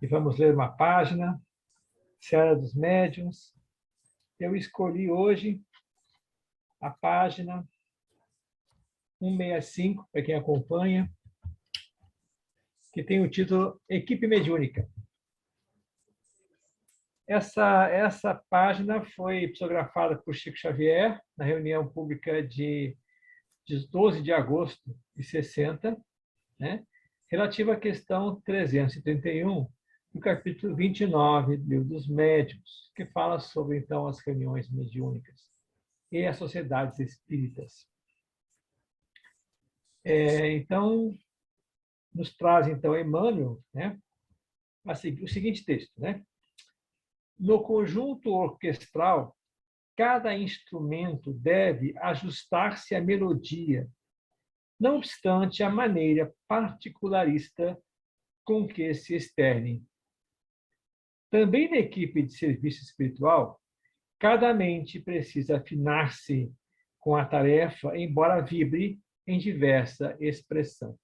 e vamos ler uma página, Seara dos Médiuns. Eu escolhi hoje a página 165, para quem acompanha, que tem o título Equipe Mediúnica. Essa página foi psicografada por Chico Xavier na reunião pública de 12 de agosto de 60, né? Relativa à questão 331, do capítulo 29 do Livro dos Médiuns, que fala sobre, então, as reuniões mediúnicas e as sociedades espíritas. Então, nos traz, então, Emmanuel, né, o seguinte texto, né? No conjunto orquestral, cada instrumento deve ajustar-se à melodia, não obstante a maneira particularista com que se externe. Também na equipe de serviço espiritual, cada mente precisa afinar-se com a tarefa, embora vibre em diversa expressão.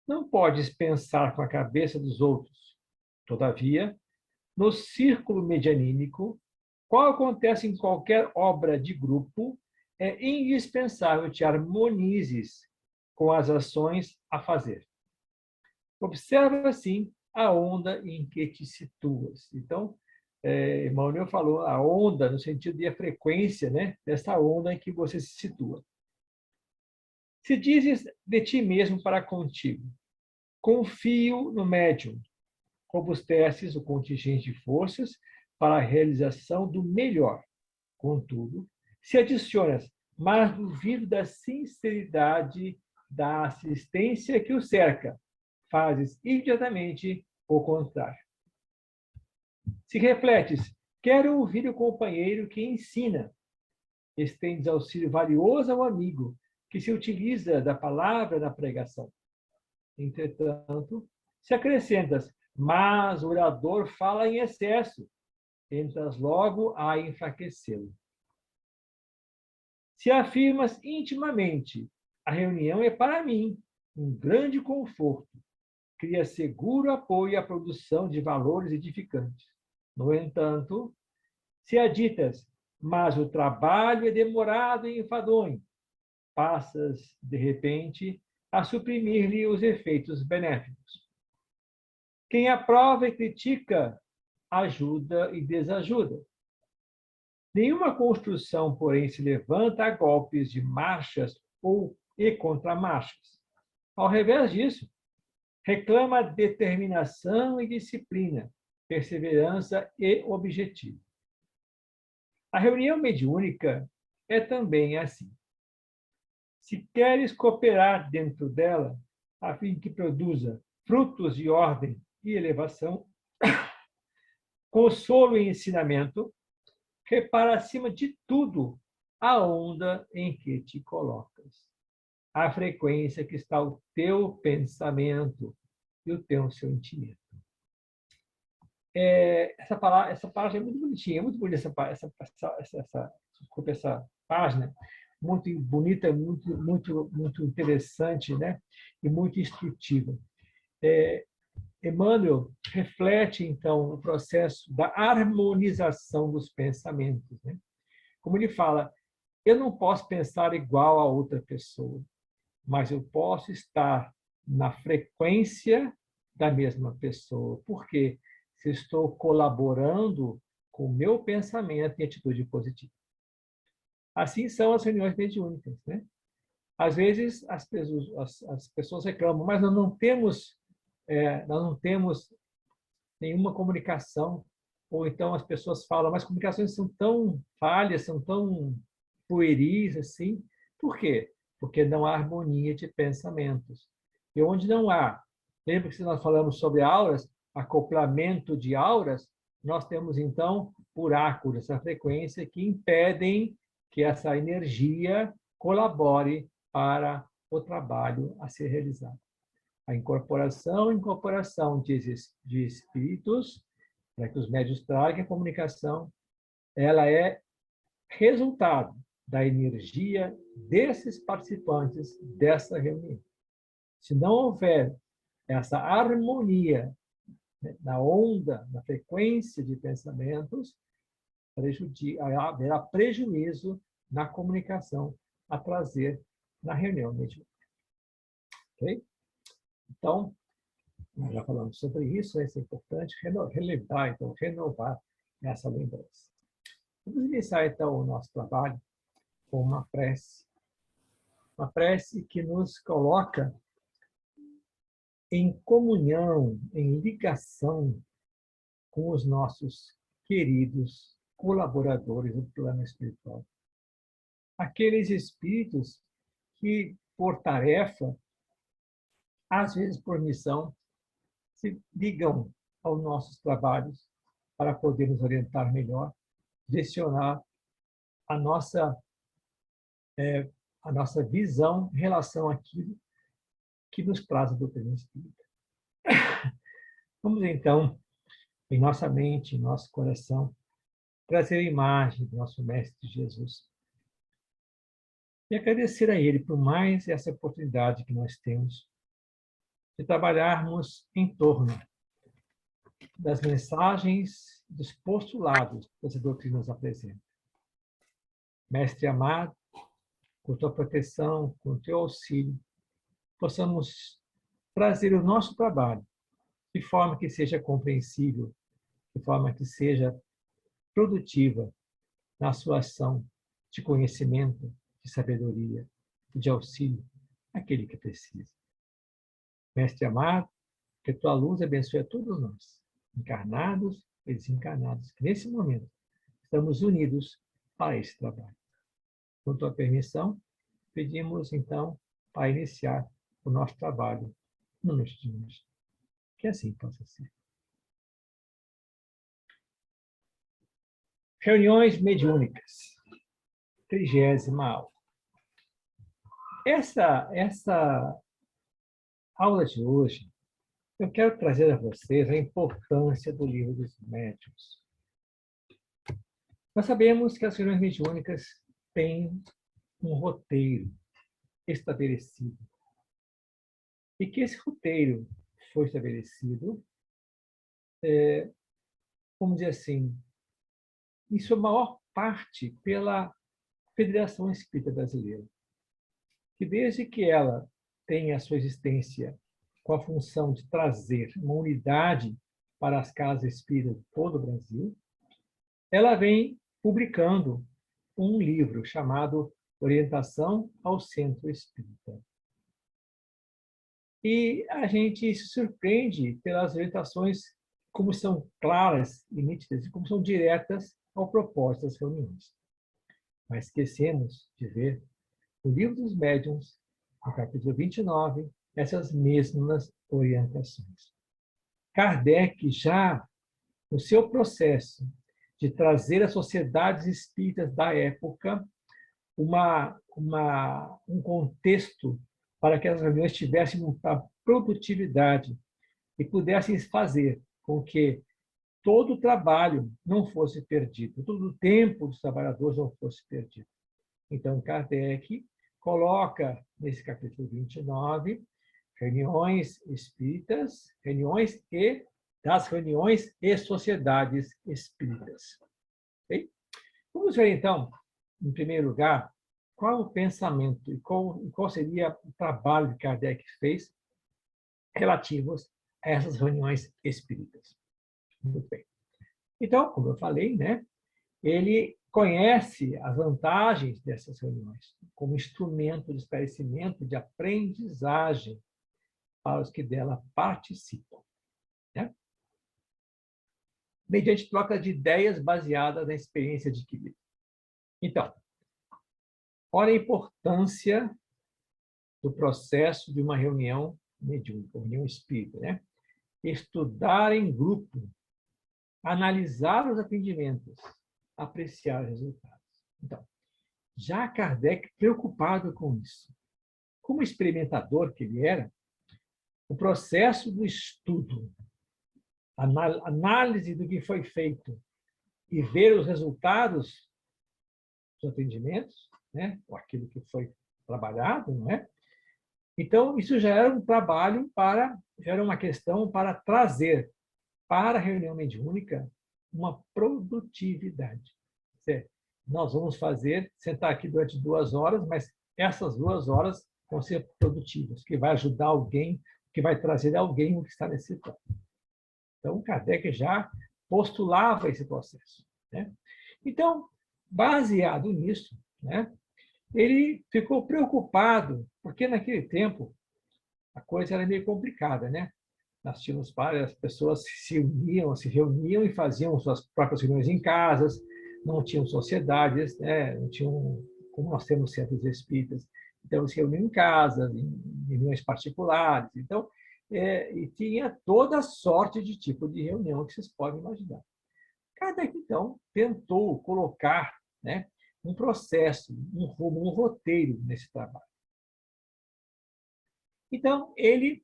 Não podes pensar com a cabeça dos outros. Todavia, no círculo medianímico, qual acontece em qualquer obra de grupo, é indispensável te harmonizes com as ações a fazer. Observa, assim, a onda em que te situas. Então, Emmanuel falou a onda no sentido de a frequência, né, dessa onda em que você se situa. Se dizes de ti mesmo para contigo, confio no médium, robustece o contingente de forças para a realização do melhor. Contudo, se adicionas, mas duvido da sinceridade da assistência que o cerca, fazes imediatamente o contrário. Se refletes, quero ouvir o companheiro que ensina, estendes auxílio valioso ao amigo, que se utiliza da palavra na pregação. Entretanto, se acrescentas, mas o orador fala em excesso, entras logo a enfraquecê-lo. Se afirmas intimamente, a reunião é para mim um grande conforto, cria seguro apoio à produção de valores edificantes. No entanto, se aditas, mas o trabalho é demorado e enfadonho, passas, de repente, a suprimir-lhe os efeitos benéficos. Quem aprova e critica, ajuda e desajuda. Nenhuma construção, porém, se levanta a golpes de marchas e contramarchas. Ao revés disso, reclama determinação e disciplina, perseverança e objetivo. A reunião mediúnica é também assim. Se queres cooperar dentro dela, a fim que produza frutos de ordem e elevação, consolo e ensinamento, repara acima de tudo a onda em que te colocas, a frequência que está o teu pensamento e o teu sentimento. Essa página é muito bonitinha, é muito bonita essa página, muito bonita, muito interessante, né? E muito instrutiva. Emmanuel reflete, então, o processo da harmonização dos pensamentos, né? Como ele fala, eu não posso pensar igual a outra pessoa, mas eu posso estar na frequência da mesma pessoa. Por quê? Se estou colaborando com o meu pensamento em atitude positiva. Assim são as reuniões mediúnicas, né? Às vezes as pessoas reclamam, mas nós não temos nenhuma comunicação. Ou então as pessoas falam, mas comunicações são tão falhas, são tão pueris assim. Por quê? Porque não há harmonia de pensamentos. E onde não há, lembra que nós falamos sobre auras, acoplamento de auras, nós temos então buracos dessa frequência que impedem que essa energia colabore para o trabalho a ser realizado. A incorporação de espíritos, para que os médiuns tragam a comunicação, ela é resultado da energia desses participantes dessa reunião. Se não houver essa harmonia né, na onda, na frequência de pensamentos, haverá prejuízo na comunicação a trazer na reunião mediúnica. Ok? Então, nós já falamos sobre isso, é importante relembrar, então, renovar essa lembrança. Vamos iniciar, então, o nosso trabalho com uma prece que nos coloca em comunhão, em ligação com os nossos queridos colaboradores do plano espiritual. Aqueles espíritos que, por tarefa, às vezes por missão, se ligam aos nossos trabalhos para poder nos orientar melhor, direcionar a nossa visão em relação àquilo que nos traz a doutrina espírita. Vamos, então, em nossa mente, em nosso coração, trazer a imagem do nosso Mestre Jesus e agradecer a Ele por mais essa oportunidade que nós temos de trabalharmos em torno das mensagens, dos postulados que essa doutrina nos apresenta. Mestre amado, com tua proteção, com teu auxílio, possamos trazer o nosso trabalho de forma que seja compreensível, de forma que seja produtiva na sua ação de conhecimento, de sabedoria e de auxílio àquele que precisa. Mestre amado, que tua luz abençoe a todos nós, encarnados e desencarnados, que nesse momento estamos unidos para esse trabalho. Com tua permissão, pedimos então para iniciar o nosso trabalho no noite de hoje. Que assim possa ser. Reuniões mediúnicas. 30ª aula. Essa aula de hoje, eu quero trazer a vocês a importância do Livro dos Médiuns. Nós sabemos que as reuniões mediúnicas têm um roteiro estabelecido. E que esse roteiro foi estabelecido, vamos dizer assim, em sua maior parte pela Federação Espírita Brasileira, que desde que ela tem a sua existência com a função de trazer uma unidade para as casas espíritas de todo o Brasil, ela vem publicando um livro chamado Orientação ao Centro Espírita. E a gente se surpreende pelas orientações, como são claras e nítidas, e como são diretas ao propósito das reuniões. Mas esquecemos de ver no Livro dos Médiuns, no capítulo 29, essas mesmas orientações. Kardec, já no seu processo de trazer às sociedades espíritas da época um contexto para que as reuniões tivessem uma produtividade e pudessem fazer com que todo o trabalho não fosse perdido, todo o tempo dos trabalhadores não fosse perdido. Então, Kardec coloca, nesse capítulo 29, reuniões espíritas, das reuniões e sociedades espíritas. Okay? Vamos ver, então, em primeiro lugar, qual o pensamento e qual seria o trabalho que Kardec fez relativos a essas reuniões espíritas. Muito bem. Então, como eu falei, né, ele conhece as vantagens dessas reuniões como instrumento de esclarecimento, de aprendizagem para os que dela participam, né? Mediante troca de ideias baseadas na experiência adquirida. Então, olha a importância do processo de uma reunião mediúnica, reunião espírita, né? Estudar em grupo, analisar os atendimentos, apreciar os resultados. Então, já Kardec, preocupado com isso, como experimentador que ele era, o processo do estudo, análise do que foi feito e ver os resultados dos atendimentos, né, ou aquilo que foi trabalhado, não é? Então, isso já era um trabalho já era uma questão para trazer para a reunião mediúnica uma produtividade. Certo? Nós vamos sentar aqui durante 2 horas, mas essas 2 horas vão ser produtivas, que vai ajudar alguém, que vai trazer alguém o que está necessitando. Então, Kardec já postulava esse processo. Né? Então, baseado nisso, né, ele ficou preocupado, porque naquele tempo a coisa era meio complicada, né? Nós tínhamos várias pessoas que se reuniam e faziam suas próprias reuniões em casas, não tinham sociedades, né? Não tinham, como nós temos centros espíritas. Então, eles se reuniam em casas, em reuniões particulares. Então, e tinha toda sorte de tipo de reunião que vocês podem imaginar. Kardec, então, tentou colocar, né, um processo, um rumo, um roteiro nesse trabalho. Então, ele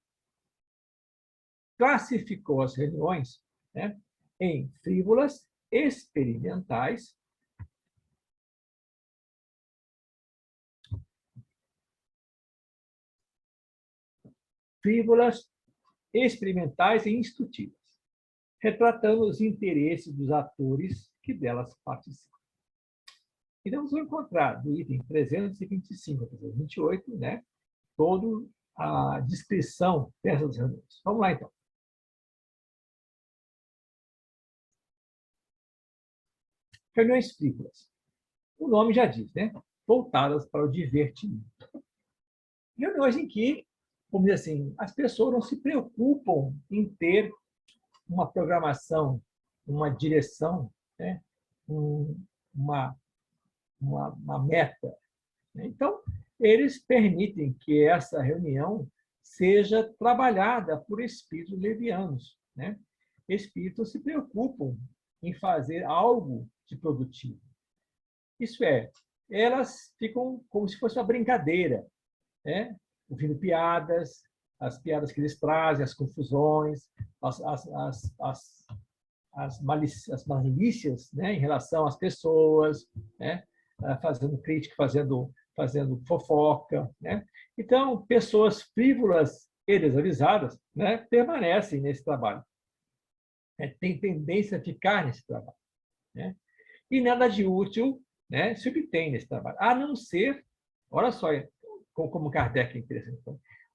classificou as reuniões, né, em frívolas, experimentais, e instrutivas, retratando os interesses dos atores que delas participam. Então, vamos encontrar do item 325 a 328, né, toda a descrição dessas reuniões. Vamos lá, então. Reuniões frívolas. O nome já diz, né? Voltadas para o divertimento. Reuniões em que, vamos dizer assim, as pessoas não se preocupam em ter uma programação, uma direção, né? Uma meta. Então, eles permitem que essa reunião seja trabalhada por espíritos levianos. Né? Espíritos se preocupam em fazer algo de produtivo. Isso é, elas ficam como se fosse uma brincadeira, né? Ouvindo piadas, as piadas que eles trazem, as confusões, as malícias, né, em relação às pessoas, né, fazendo crítica, fazendo fofoca. Né? Então, pessoas frívolas e desavisadas, né, permanecem nesse trabalho. Tem tendência a ficar nesse trabalho. Né? E nada de útil, né, se obtém nesse trabalho, a não ser, olha só como Kardec é interessante,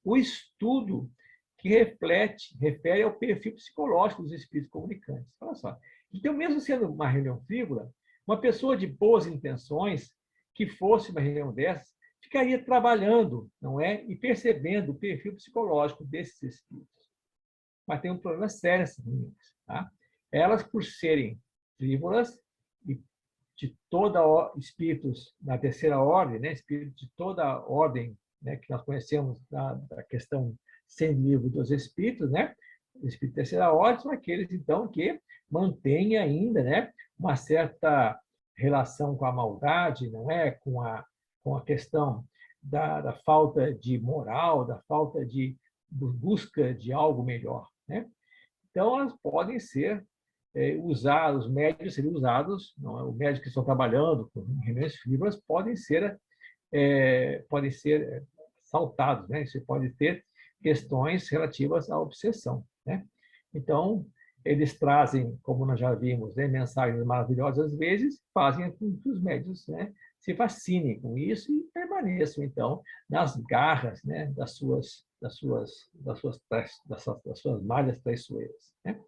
o estudo que refere ao perfil psicológico dos espíritos comunicantes. Olha só. Então, mesmo sendo uma reunião frívola, uma pessoa de boas intenções, que fosse uma reunião dessas, ficaria trabalhando, não é? E percebendo o perfil psicológico desses espíritos. Mas tem um problema sério nessas reuniões. Tá? Elas, por serem frívolas e de toda espíritos da terceira ordem, né? Espíritos de toda a ordem, né? Que nós conhecemos da questão sem livro dos espíritos, né? Os espíritos de terceira ordem são aqueles, então, que mantêm ainda, né, uma certa relação com a maldade, não é? Com a questão da falta de moral, da falta de busca de algo melhor, né? Então, elas podem ser usados, os médios seriam usados, não é? Os médios que estão trabalhando com reuniões frívolas podem ser saltados, né? Você pode ter questões relativas à obsessão, né? Então, eles trazem, como nós já vimos, né, mensagens maravilhosas às vezes, fazem com que os médios, né, se fascinem com isso e permaneçam, então, nas garras, né, das suas malhas traiçoeiras. Né?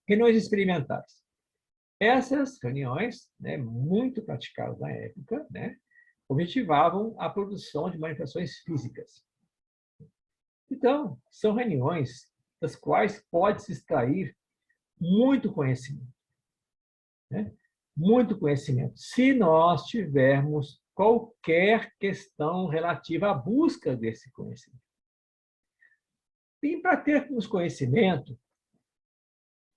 Reuniões experimentais. Essas reuniões, né, muito praticadas na época, né, objetivavam a produção de manifestações físicas. Então, são reuniões das quais pode-se extrair muito conhecimento. Né? Muito conhecimento. Se nós tivermos qualquer questão relativa à busca desse conhecimento. E para termos conhecimento,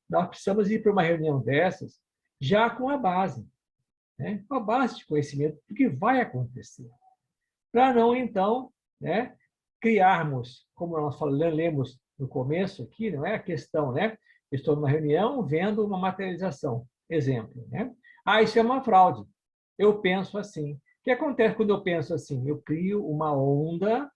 nós precisamos ir para uma reunião dessas já com a base. Né? Com a base de conhecimento do que vai acontecer. Para não, então, né, criarmos, como nós lemos no começo aqui, não é a questão, né? Estou numa reunião vendo uma materialização. Exemplo, né? Ah, isso é uma fraude. Eu penso assim. O que acontece quando eu penso assim? Eu crio uma onda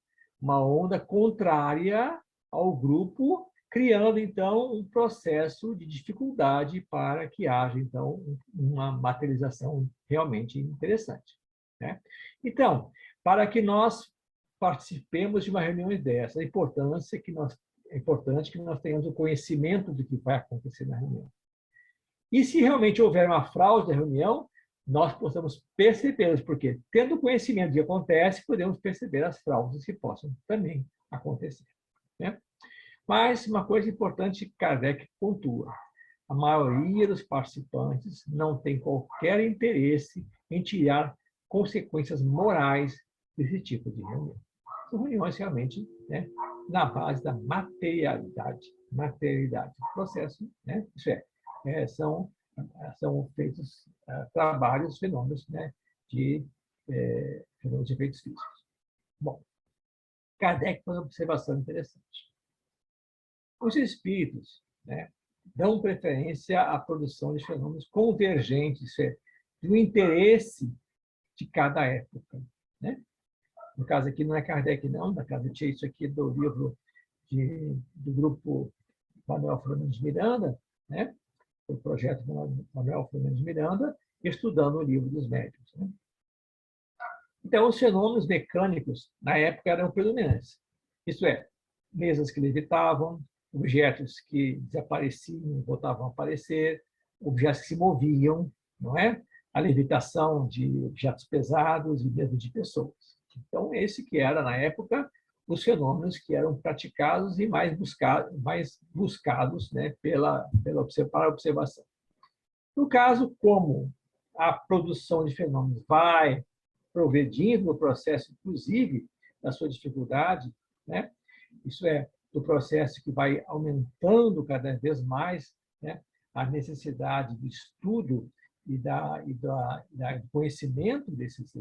contrária ao grupo criando, então, um processo de dificuldade para que haja, então, uma materialização realmente interessante, né? Então, para que nós participemos de uma reunião dessa, é importante que nós tenhamos o conhecimento do que vai acontecer na reunião. E se realmente houver uma fraude na reunião, nós possamos percebê-las, porque, tendo conhecimento do que acontece, podemos perceber as fraudes que possam também acontecer, né? Mas uma coisa importante que Kardec pontua: a maioria dos participantes não tem qualquer interesse em tirar consequências morais desse tipo de reunião. São reuniões realmente, né, na base da materialidade do processo, né? Isso são feitos trabalhos, fenômenos, né, fenômenos de efeitos físicos. Bom, Kardec faz uma observação interessante. Os espíritos, né, dão preferência à produção de fenômenos convergentes, isso é, do interesse de cada época, né? No caso aqui não é Kardec, não, no caso eu tirei isso aqui do livro do grupo Manuel Fernandes de Miranda, né? O projeto Manuel Fernandes de Miranda, estudando o livro dos médiuns, né? Então, os fenômenos mecânicos, na época, eram predominantes. Isso é, mesas que levitavam, objetos que desapareciam e voltavam a aparecer, objetos que se moviam, não é? A levitação de objetos pesados e mesmo de pessoas. Então, esse que era, na época, os fenômenos que eram praticados e mais buscados, né, para a observação. No caso, como a produção de fenômenos vai progredindo no processo, inclusive, da sua dificuldade, né? Isso é, do processo que vai aumentando cada vez mais, né, a necessidade do estudo e do conhecimento desses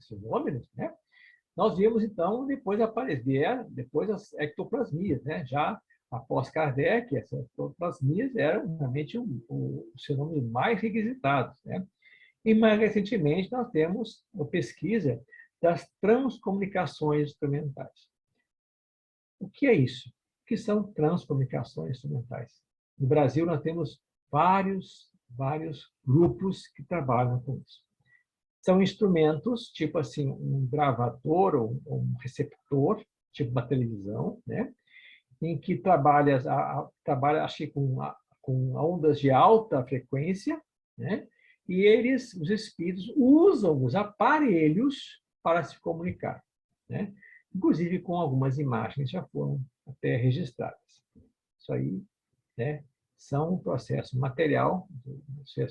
fenômenos, né? Nós vimos, então, depois as ectoplasmias, né? Já após Kardec, essas ectoplasmias eram realmente os fenômenos mais requisitados, né? E, mais recentemente, nós temos a pesquisa das transcomunicações instrumentais. O que é isso? O que são transcomunicações instrumentais? No Brasil, nós temos vários grupos que trabalham com isso. São instrumentos, tipo assim, um gravador ou um receptor, tipo uma televisão, né? Em que trabalha acho que com ondas de alta frequência, né? E os espíritos, usam os aparelhos para se comunicar, né? Inclusive com algumas imagens já foram até registradas. Isso aí, né, são um processo material,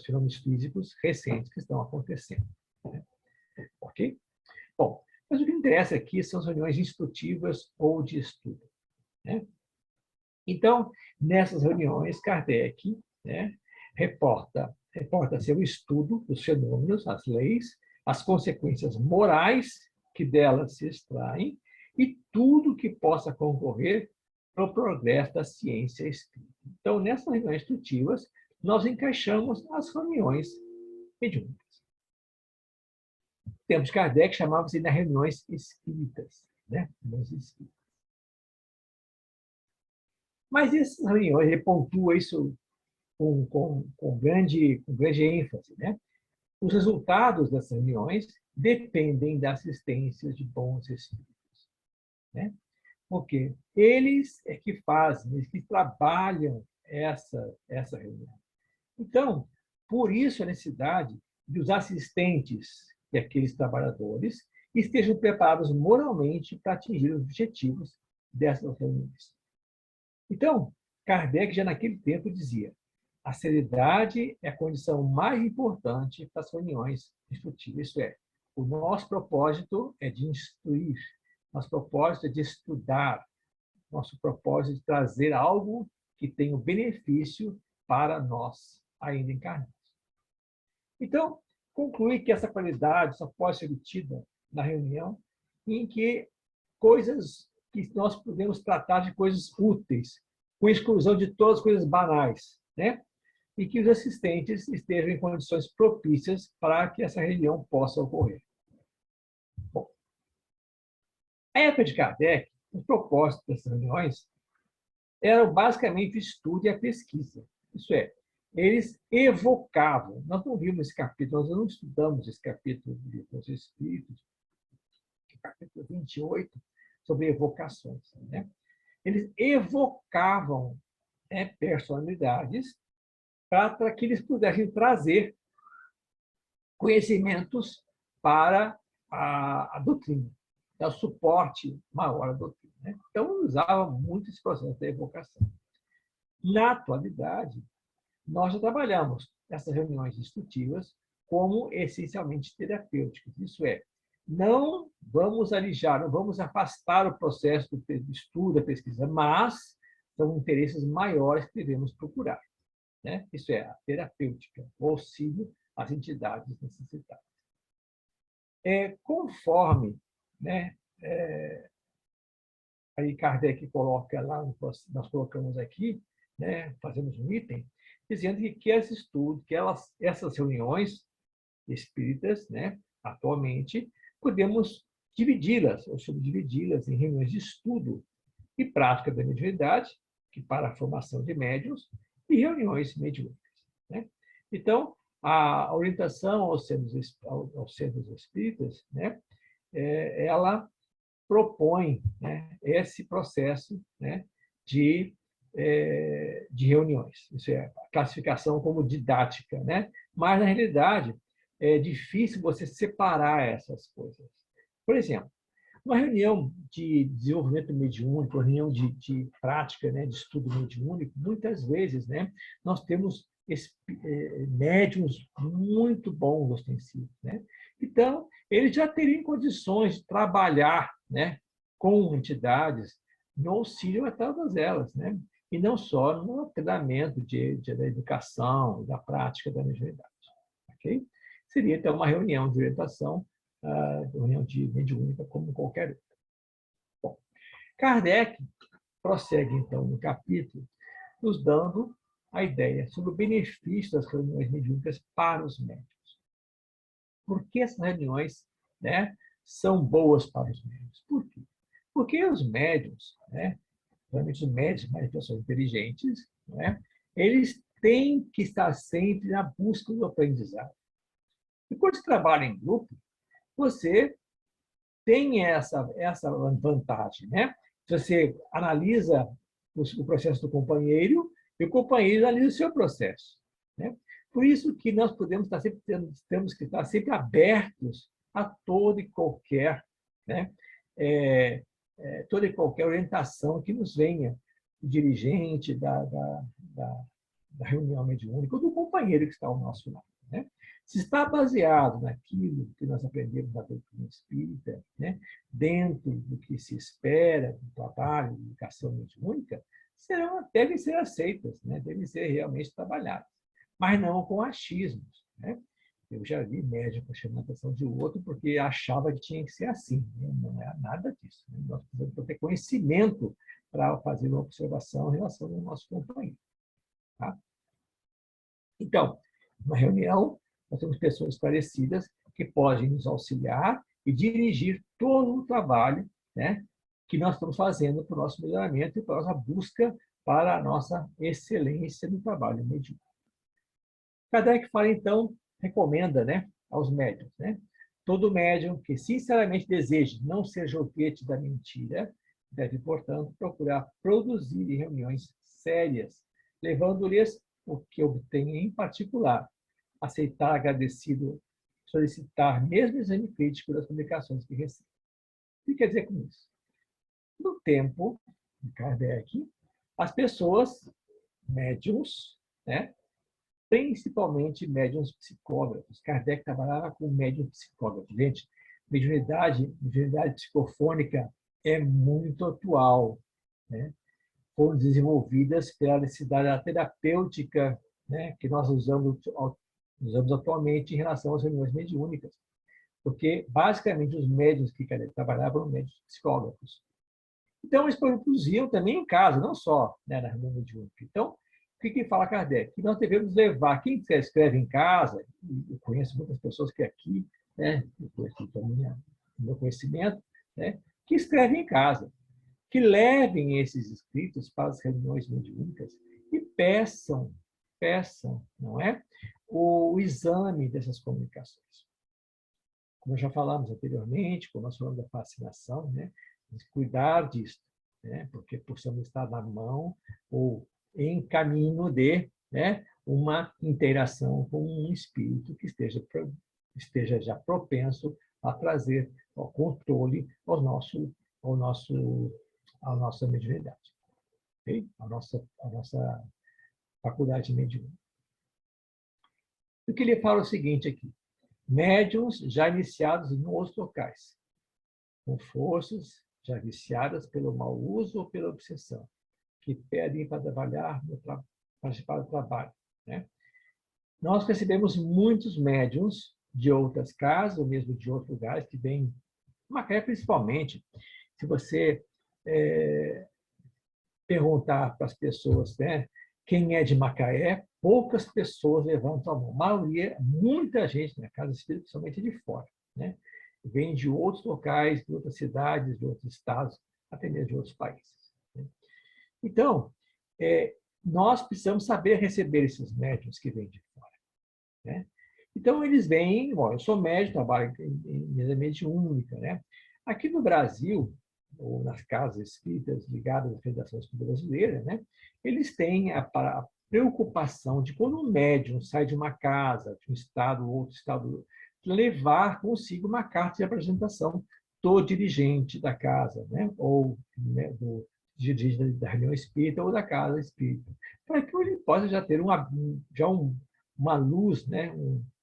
fenômenos físicos recentes que estão acontecendo, né? Ok? Bom, mas o que interessa aqui são as reuniões instrutivas ou de estudo, né? Então, nessas reuniões, Kardec, né, reporta seu estudo dos fenômenos, as leis, as consequências morais que delas se extraem e tudo que possa concorrer para o progresso da ciência espírita. Então, nessas reuniões instrutivas, nós encaixamos as reuniões mediúnicas. Temos Kardec, chamava-se de reuniões espíritas, né? Reuniões espíritas. Mas essas reuniões, ele pontua isso com grande ênfase, né? Os resultados dessas reuniões dependem da assistência de bons espíritos, né? Porque eles é que fazem, eles que trabalham essa reunião. Então, por isso a necessidade dos assistentes e aqueles trabalhadores estejam preparados moralmente para atingir os objetivos dessas reuniões. Então, Kardec já naquele tempo dizia: a seriedade é a condição mais importante para as reuniões instrutivas. Isso é, o nosso propósito é de instruir, nosso propósito é de estudar, nosso propósito é de trazer algo que tenha um benefício para nós, ainda encarnados. Então, conclui que essa qualidade só pode ser obtida na reunião em que nós podemos tratar de coisas úteis, com exclusão de todas as coisas banais, né? E que os assistentes estejam em condições propícias para que essa reunião possa ocorrer. Bom, a época de Kardec, o propósito dessas reuniões era basicamente o estudo e a pesquisa. Isso é, eles evocavam. Nós não vimos esse capítulo, nós não estudamos esse capítulo dos Espíritos, capítulo 28, sobre evocações. Né? Eles evocavam personalidades para que eles pudessem trazer conhecimentos para a doutrina, dar suporte maior à doutrina. Né? Então, usava muito esse processo da evocação. Na atualidade, nós já trabalhamos essas reuniões instrutivas como essencialmente terapêuticas. Isso é, não vamos alijar, não vamos afastar o processo do estudo, da pesquisa, mas são interesses maiores que devemos procurar. Né? Isso é, a terapêutica, o auxílio às entidades necessitadas. Conforme, né, aí Kardec coloca lá, nós colocamos aqui, né, fazemos um item, dizendo que esse estudo, que essas reuniões espíritas, né, atualmente, podemos dividi-las, ou subdividi-las em reuniões de estudo e prática da mediunidade, que para a formação de médiuns, e reuniões mediúnicas. Né? Então, a orientação aos centros espíritas, né, ela propõe, né, esse processo, né, de reuniões. Isso é a classificação como didática. Né? Mas, na realidade, é difícil você separar essas coisas. Por exemplo, uma reunião de desenvolvimento mediúnico, uma reunião de prática, né, de estudo mediúnico, muitas vezes, né, nós temos médiuns muito bons ostensivos. Né? Então, eles já teriam condições de trabalhar, né, com entidades no auxílio a todas elas, né? E não só no treinamento da educação, da prática da mediunidade. Okay? Seria, então, uma reunião de orientação, reunião de mediúnica, como qualquer outra. Bom, Kardec prossegue, então, no capítulo, nos dando a ideia sobre o benefício das reuniões mediúnicas para os médiuns. Por que essas reuniões, né, são boas para os médiuns? Por quê? Porque os médiuns, né, realmente os médiuns, mais pessoas inteligentes, né, eles têm que estar sempre na busca do aprendizado. E quando você trabalha em grupo, você tem essa vantagem. Né? Você analisa o processo do companheiro e o companheiro analisa o seu processo. Né? Por isso que nós temos que estar sempre abertos a toda e qualquer, né, toda e qualquer orientação que nos venha do dirigente da reunião mediúnica ou do companheiro que está ao nosso lado. Né? Se está baseado naquilo que nós aprendemos na doutrina espírita, né, dentro do que se espera do trabalho de educação mediúnica, devem ser aceitas, né, devem ser realmente trabalhadas, mas não com achismos. Né? Eu já vi médico chamando a atenção de outro porque achava que tinha que ser assim. Né? Não é nada disso. Né? Nós precisamos ter conhecimento para fazer uma observação em relação ao nosso companheiro. Tá? Então, uma reunião, nós temos pessoas esclarecidas que podem nos auxiliar e dirigir todo o trabalho, né, que nós estamos fazendo para o nosso melhoramento e para a nossa busca para a nossa excelência no trabalho mediúnico. Kardec fala, então, recomenda, né, aos médiuns, né, todo médium que sinceramente deseje não ser joguete da mentira deve, portanto, procurar produzir reuniões sérias, levando-lhes o que obtém em particular, aceitar agradecido, solicitar mesmo exame crítico das publicações que recebe. O que quer dizer com isso? No tempo de Kardec, as pessoas, médiums, né, principalmente médiums psicógrafos. Kardec trabalhava com médium psicógrafo. Gente, mediunidade psicofônica é muito atual. Né? Foram desenvolvidas pela necessidade terapêutica, né, que nós usamos atualmente em relação às reuniões mediúnicas. Porque, basicamente, os médiuns que trabalhavam eram médiuns psicógrafos. Então, eles produziam também em casa, não só, né, na reunião mediúnica. Então, o que fala Kardec? Que nós devemos levar, quem escreve em casa, eu conheço muitas pessoas que aqui, né, depois do meu conhecimento, né, que escrevem em casa. que levem esses escritos para as reuniões mediúnicas e peçam, não é? O exame dessas comunicações. Como já falamos anteriormente, quando nós falamos da fascinação, né? Cuidar disso, né? Porque possamos estar na mão ou em caminho de, né? Uma interação com um espírito que esteja já propenso a trazer o controle à nossa mediunidade, okay? A nossa faculdade mediúnica. Eu queria falar o seguinte aqui: médiuns já iniciados em outros locais, com forças já viciadas pelo mau uso ou pela obsessão, que pedem para participar do trabalho, né? Nós recebemos muitos médiuns de outras casas, ou mesmo de outros lugares, que vêm, Macaé principalmente. Se você perguntar para as pessoas, né, quem é de Macaé, poucas pessoas levantam a mão. A maioria, muita gente na casa espírita, principalmente de fora, né? Vem de outros locais, de outras cidades, de outros estados, até mesmo de outros países, né? Então, nós precisamos saber receber esses médiuns que vêm de fora, né? Então, eles vêm, bom, eu sou médium, trabalho em mesa mediúnica, né? Aqui no Brasil, ou nas casas espíritas ligadas à Federação Espírita Brasileira, né? Eles têm a preocupação de, quando um médium sai de uma casa, de um estado ou outro estado, levar consigo uma carta de apresentação do dirigente da casa, né? Ou, né, do dirigente da reunião espírita ou da casa espírita, para que ele possa já ter uma luz, né?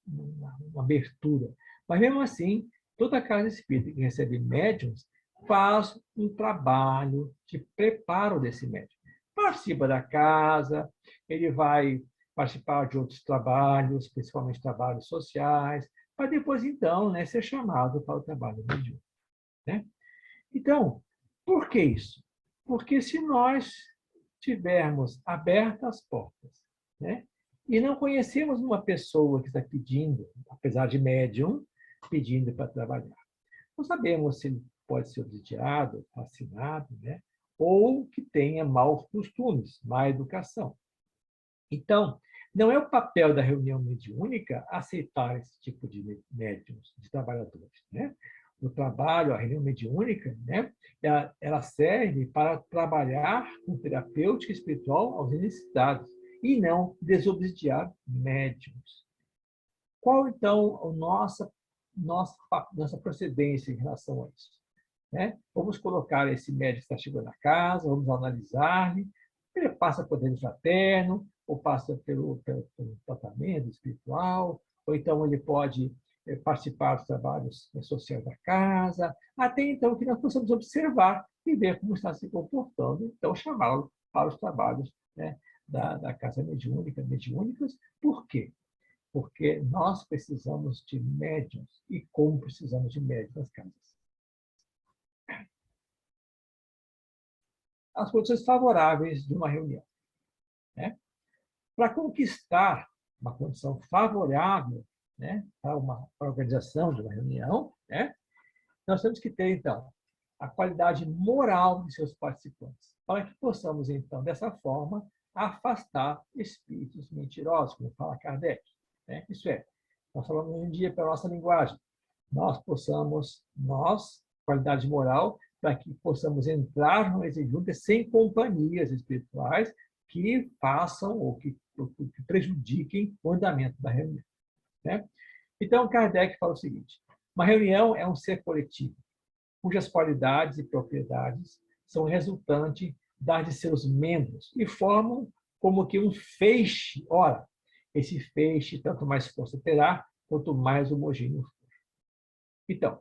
Uma abertura. Mas, mesmo assim, toda casa espírita que recebe médiums faz um trabalho de preparo desse médium. Participa da casa, ele vai participar de outros trabalhos, principalmente trabalhos sociais, para depois, então, né, ser chamado para o trabalho mediúnico, né? Então, por que isso? Porque se nós tivermos abertas as portas, né, e não conhecemos uma pessoa que está pedindo, apesar de médium, pedindo para trabalhar, não sabemos se ele pode ser obsidiado, fascinado, né, ou que tenha maus costumes, má educação. Então, não é o papel da reunião mediúnica aceitar esse tipo de médiums, de trabalhadores, né? O trabalho, a reunião mediúnica, né, ela serve para trabalhar com terapêutica espiritual aos iniciados e não desobsidiar médiums. Qual, então, a nossa procedência em relação a isso, né? Vamos colocar esse médico que está chegando na casa, vamos analisar-lhe, ele passa por dentro fraterno, ou passa pelo tratamento espiritual, ou então ele pode participar dos trabalhos sociais da casa, até então que nós possamos observar e ver como está se comportando, então chamá-lo para os trabalhos, né, da casa mediúnicas. Por quê? Porque nós precisamos de médiuns e como precisamos de médiuns nas casas. As condições favoráveis de uma reunião, né? Para conquistar uma condição favorável, né, para a organização de uma reunião, né, nós temos que ter, então, a qualidade moral de seus participantes, para que possamos, então, dessa forma, afastar espíritos mentirosos, como fala Kardec, né? Isso é, nós falamos hoje em dia pela nossa linguagem, qualidade moral, para que possamos entrar no exegúcia sem companhias espirituais que façam ou que prejudiquem o andamento da reunião, né? Então, Kardec fala o seguinte: uma reunião é um ser coletivo, cujas qualidades e propriedades são resultante das de seus membros e formam como que um feixe. Ora, esse feixe tanto mais força terá, quanto mais homogêneo for. Então,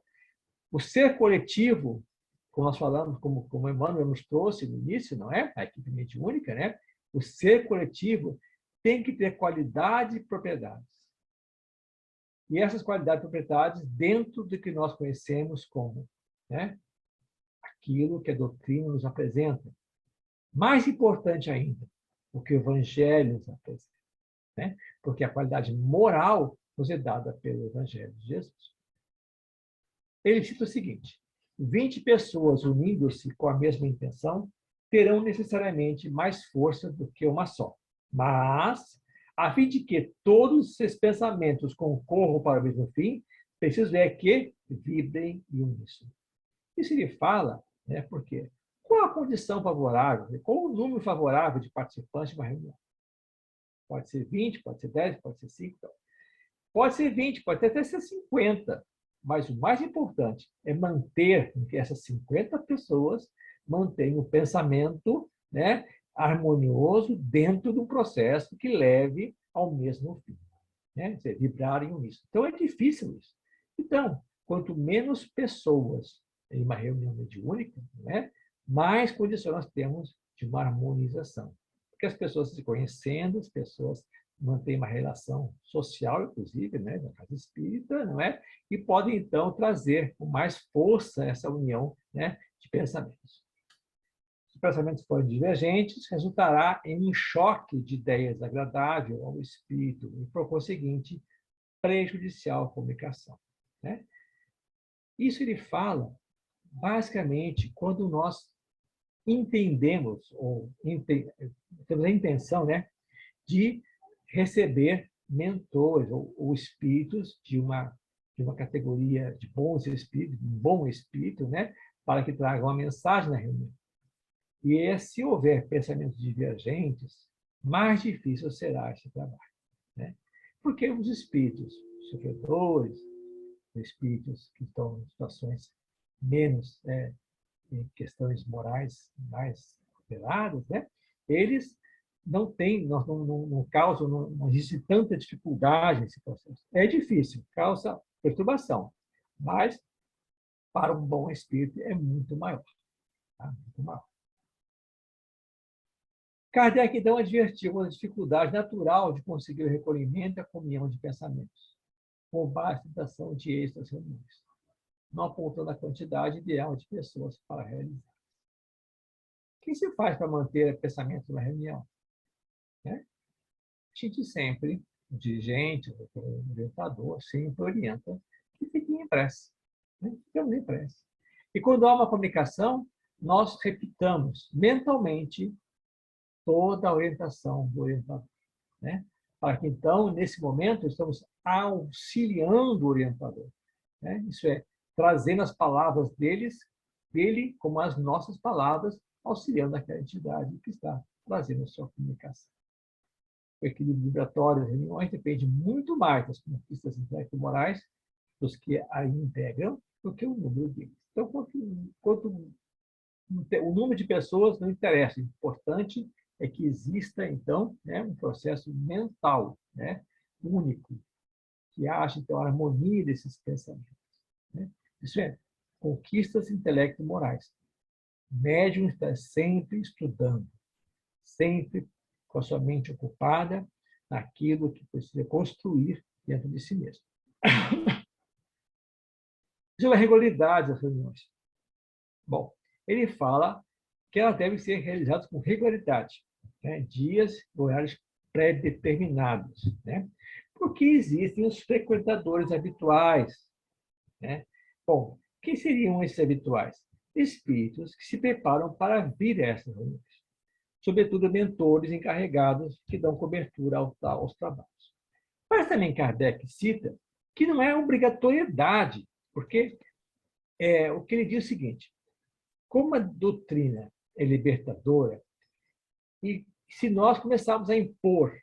o ser coletivo, como nós falamos, como Emmanuel nos trouxe no início, não é? A equipe mediúnica, né? O ser coletivo tem que ter qualidade e propriedades. E essas qualidades e propriedades dentro do que nós conhecemos como, né, aquilo que a doutrina nos apresenta. Mais importante ainda, o que o Evangelho nos apresenta, né? Porque a qualidade moral nos é dada pelo Evangelho de Jesus. Ele cita o seguinte: 20 pessoas unindo-se com a mesma intenção terão necessariamente mais força do que uma só. Mas, a fim de que todos esses pensamentos concorram para o mesmo fim, preciso é que vibrem em uníssono. Isso ele fala, né, porque qual a condição favorável, qual o número favorável de participantes de uma reunião? Pode ser 20, pode ser 10, pode ser 5. Então. Pode ser 20, pode até ser 50. Mas o mais importante é manter que essas 50 pessoas mantenham o pensamento, né, harmonioso dentro de um processo que leve ao mesmo fim. Né? Quer dizer, vibrarem uníssono. Então, é difícil isso. Então, quanto menos pessoas em uma reunião mediúnica, né, mais condições nós temos de uma harmonização. Porque as pessoas se conhecendo, as pessoas mantêm uma relação social, inclusive, né, na casa espírita, não é? E podem, então, trazer com mais força essa união, né, de pensamentos. Se os pensamentos forem divergentes, resultará em um choque de ideias agradável ao espírito e, por conseguinte, prejudicial à comunicação. Né? Isso ele fala, basicamente, quando nós entendemos, ou temos a intenção, né, de receber mentores ou espíritos de uma categoria de bons espíritos, um bom espírito, né, para que tragam uma mensagem na reunião. E se houver pensamentos divergentes, mais difícil será esse trabalho. Né? Porque os espíritos sofredores, os espíritos que estão em situações menos, em questões morais mais alteradas, né? Eles não têm, não causam, não existe tanta dificuldade nesse processo. É difícil, causa perturbação, mas para um bom espírito é muito maior. Tá? Muito maior. Kardec, então, advertiu a dificuldade natural de conseguir o recolhimento e a comunhão de pensamentos, com base na ação de êxtase reuniões, não apontando a quantidade ideal de pessoas para realizar. O que se faz para manter pensamento na reunião? Né? A gente sempre, o dirigente, o orientador, sempre orienta que fiquem em prece. Né? Ficamos em prece. E quando há uma comunicação, nós repitamos mentalmente toda a orientação do orientador. Né? Para que, então, nesse momento, estamos auxiliando o orientador. Né? Isso é, trazendo as palavras dele como as nossas palavras, auxiliando aquela entidade que está trazendo a sua comunicação. O equilíbrio vibratório das reuniões depende muito mais das conquistas intelecto-morais dos que a integram do que o número deles. Então, quanto o número de pessoas não interessa. O importante é que exista, então, né, um processo mental, né, único, que haja, então, a harmonia desses pensamentos. Né? Isso é, conquistas intelecto-morais. O médium está sempre estudando, sempre com a sua mente ocupada naquilo que precisa construir dentro de si mesmo. Sobre a regularidade das reuniões. Bom, ele fala que elas devem ser realizadas com regularidade, né? Dias e horários pré-determinados, né? Porque existem os frequentadores habituais. Né? Bom, quem seriam esses habituais? Espíritos que se preparam para vir a essas reuniões, sobretudo mentores encarregados que dão cobertura aos trabalhos. Mas também Kardec cita que não é obrigatoriedade, porque o que ele diz é o seguinte: como a doutrina é libertadora, e se nós começarmos a impor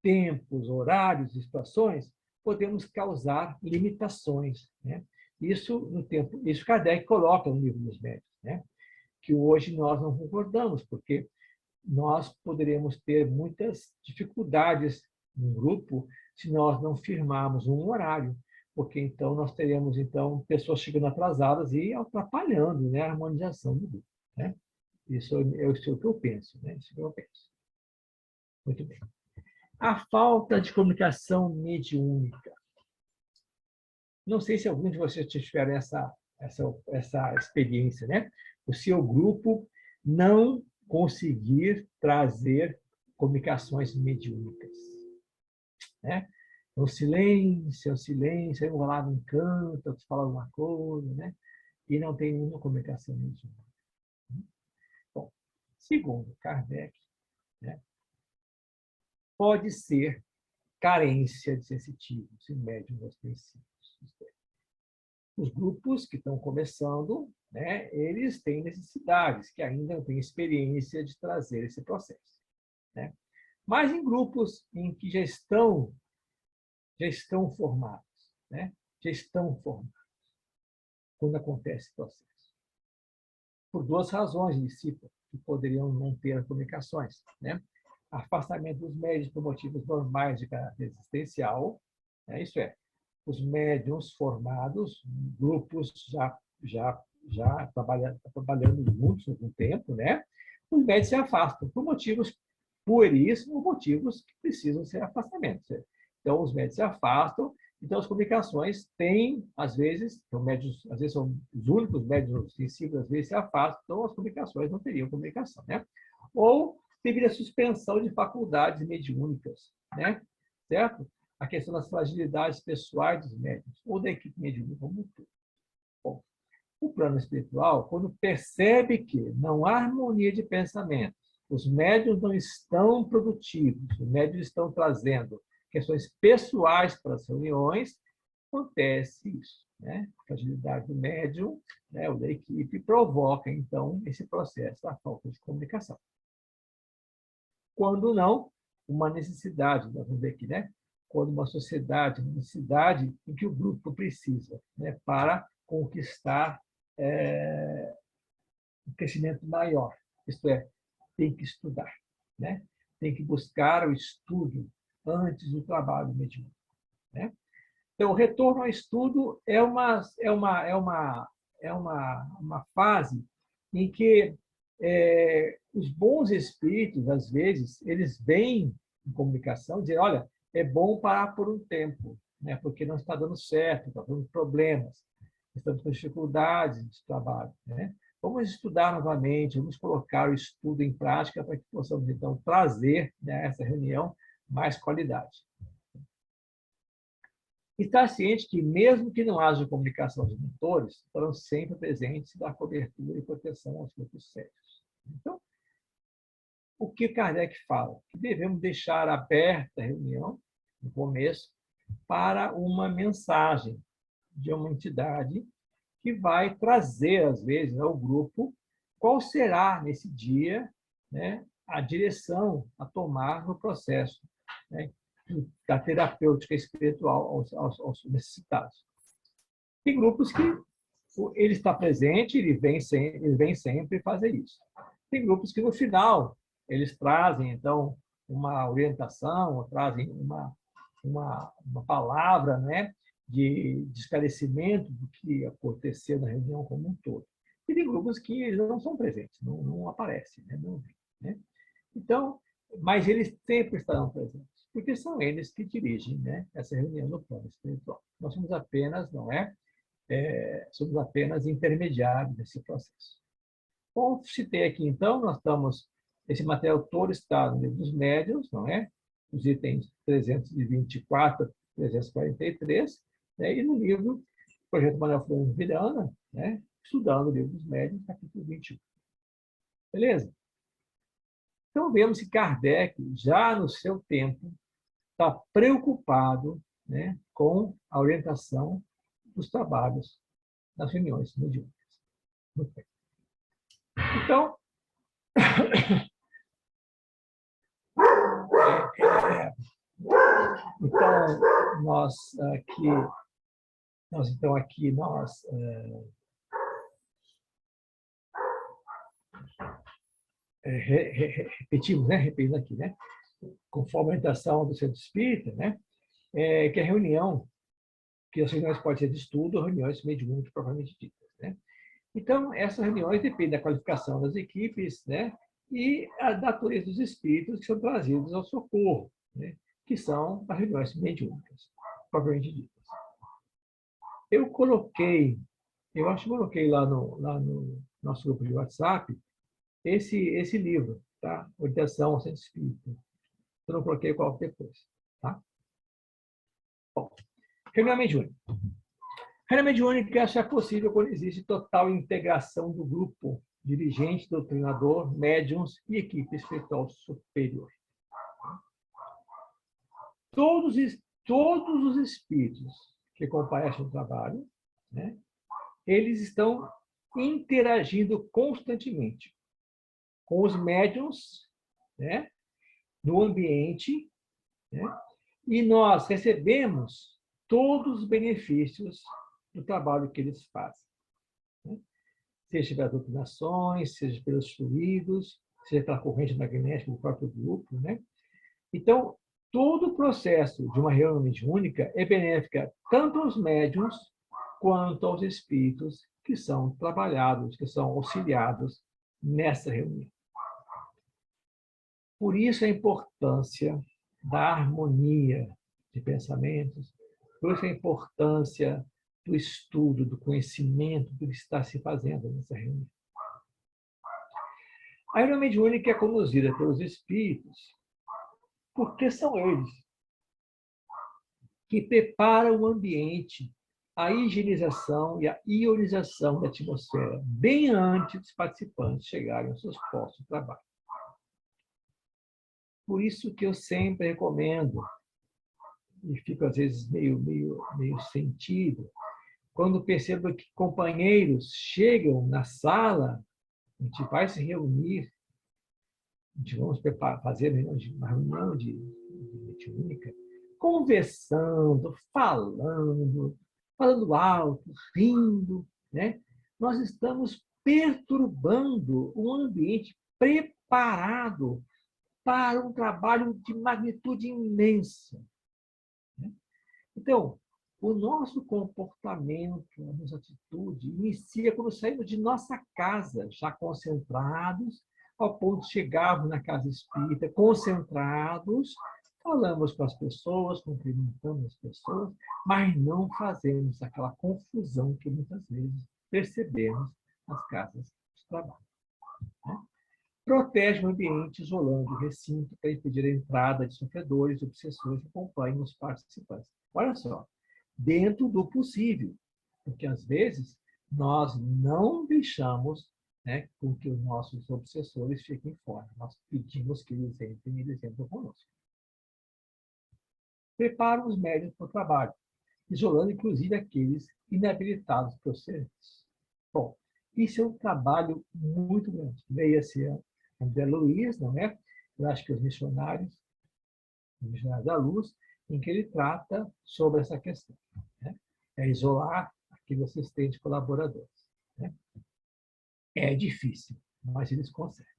tempos, horários e situações, podemos causar limitações. Né? Isso Kardec coloca no Livro dos Médiuns, né? Que hoje nós não concordamos, porque nós poderemos ter muitas dificuldades no grupo se nós não firmarmos um horário, porque então nós teremos então pessoas chegando atrasadas e atrapalhando, né, a harmonização do grupo. Né? Isso é o que eu penso. Né? Isso é o que eu penso. Muito bem. A falta de comunicação mediúnica. Não sei se algum de vocês tiveram essa experiência, né? O seu grupo não conseguir trazer comunicações mediúnicas. Né? é o silêncio, aí um lá num canto, outro fala alguma coisa, né? E não tem nenhuma comunicação nenhuma. Bom, segundo Kardec, né, pode ser carência de sensitivos e médiums ostensivos. Os grupos que estão começando, né, eles têm necessidades, que ainda não têm experiência de trazer esse processo. Né? Mas em grupos em que já estão formados, né? Já estão formados, quando acontece o processo. Por duas razões, ele cita, que poderiam não ter comunicações. Né? Afastamento dos médios por motivos normais de caráter existencial, né? Isso é, os médiums formados, grupos já trabalhando juntos há algum tempo, né? Os médios se afastam por motivos pueris ou motivos que precisam ser afastamentos. Então, os médios se afastam, então as comunicações têm, às vezes, às vezes são os únicos médios sensíveis, às vezes se afastam, então as comunicações não teriam comunicação, né? Ou devido à suspensão de faculdades mediúnicas, né? Certo? A questão das fragilidades pessoais dos médiums, ou da equipe mediúnica como um todo. Bom, o plano espiritual, quando percebe que não há harmonia de pensamentos, os médiuns não estão produtivos, os médiuns estão trazendo questões pessoais para as reuniões, acontece isso. Né? A fragilidade do médium, né, ou da equipe, provoca, então, esse processo da falta de comunicação. Quando não, uma necessidade, nós vamos ver aqui, né? Quando uma sociedade, uma necessidade em que o grupo precisa, né, para conquistar um crescimento maior. Isto é, tem que estudar, né? Tem que buscar o estudo antes do trabalho mediúnico, né? Então, o retorno ao estudo é uma fase em que os bons espíritos, às vezes, eles vêm em comunicação dizer, olha, é bom parar por um tempo, né? Porque não está dando certo, está dando problemas, estamos com dificuldades de trabalho, né? Vamos estudar novamente, vamos colocar o estudo em prática para que possamos, então, trazer, né, essa reunião mais qualidade. Está ciente que, mesmo que não haja comunicação dos mentores, estarão sempre presentes e dar cobertura e proteção aos grupos sérios. Então, o que Kardec fala? Que devemos deixar aberta a reunião, no começo, para uma mensagem de uma entidade que vai trazer, às vezes, ao grupo qual será, nesse dia, né, a direção a tomar no processo, né, da terapêutica espiritual aos necessitados. Tem grupos que ele está presente, ele vem sempre fazer isso. Tem grupos que, no final, eles trazem, então, uma orientação, ou trazem uma palavra, né, de esclarecimento do que aconteceu na reunião como um todo. E tem grupos que eles não são presentes, não aparecem, né, não vêm, né? Então, mas eles sempre estarão presentes, porque são eles que dirigem, né, essa reunião no plano espiritual. Nós somos apenas, não é? Somos apenas intermediários desse processo. Como citei aqui, então, esse material todo está no livro dos médiuns, não é? Os itens 324 343, né? E no livro Projeto Manuel Flores Miranda, né? Estudando o livro dos médiuns, capítulo 21. Beleza? Então, vemos que Kardec, já no seu tempo, está preocupado, né, com a orientação dos trabalhos nas reuniões mediúnicas. Muito bem. Então, então nós repetimos, né, repetindo aqui, né, conforme a orientação do Centro Espírita, né, que a reunião, que as reuniões podem ser de estudo ou reuniões mediúnicas propriamente ditas, né? Então, essas reuniões dependem da qualificação das equipes, né, e a natureza dos espíritos que são trazidos ao socorro, né, que são as reuniões mediúnicas propriamente ditas. Eu acho que coloquei lá no nosso grupo de WhatsApp esse livro, tá? Orientação ao Centro Espírita. Eu não coloquei, eu coloco depois, tá? Reunião mediúnica. Reunião mediúnica só é possível quando existe total integração do grupo, dirigente, doutrinador, médiuns e equipe espiritual superior. Todos os espíritos que comparecem no trabalho, né, eles estão interagindo constantemente com os médiuns, né, no ambiente, né, e nós recebemos todos os benefícios do trabalho que eles fazem, né? Seja pelas doutrinações, seja pelos fluidos, seja pela corrente magnética do próprio grupo, né? Então, todo o processo de uma reunião mediúnica é benéfica tanto aos médiuns quanto aos espíritos que são trabalhados, que são auxiliados nessa reunião. Por isso a importância da harmonia de pensamentos, por isso a importância do estudo, do conhecimento do que está se fazendo nessa reunião. A reunião mediúnica é conduzida pelos espíritos, porque são eles que preparam o ambiente, a higienização e a ionização da atmosfera, bem antes dos participantes chegarem aos seus postos de trabalho. Por isso que eu sempre recomendo, e fico às vezes meio sentido, quando percebo que companheiros chegam na sala, a gente vai se reunir, a gente vamos fazer uma reunião de mediúnica, conversando, falando alto, rindo, né? Nós estamos perturbando um ambiente preparado para um trabalho de magnitude imensa. Então, o nosso comportamento, a nossa atitude, inicia quando saímos de nossa casa, já concentrados, ao ponto de chegarmos na casa espírita, concentrados, falamos com as pessoas, cumprimentamos as pessoas, mas não fazemos aquela confusão que muitas vezes percebemos nas casas de trabalho, né? Protege o ambiente, isolando o recinto para impedir a entrada de sofredores, obsessores que acompanham os participantes. Olha só, dentro do possível, porque às vezes nós não deixamos, né, com que os nossos obsessores fiquem fora. Nós pedimos que eles entrem e eles entram conosco. Preparam os médios para o trabalho, isolando inclusive aqueles inabilitados para o serviço. Bom, isso é um trabalho muito grande. Leia-se a André Luiz, não é? Eu acho que os missionários da luz, em que ele trata sobre essa questão, né? É isolar aquele assistente colaboradores, né? É difícil, mas eles conseguem,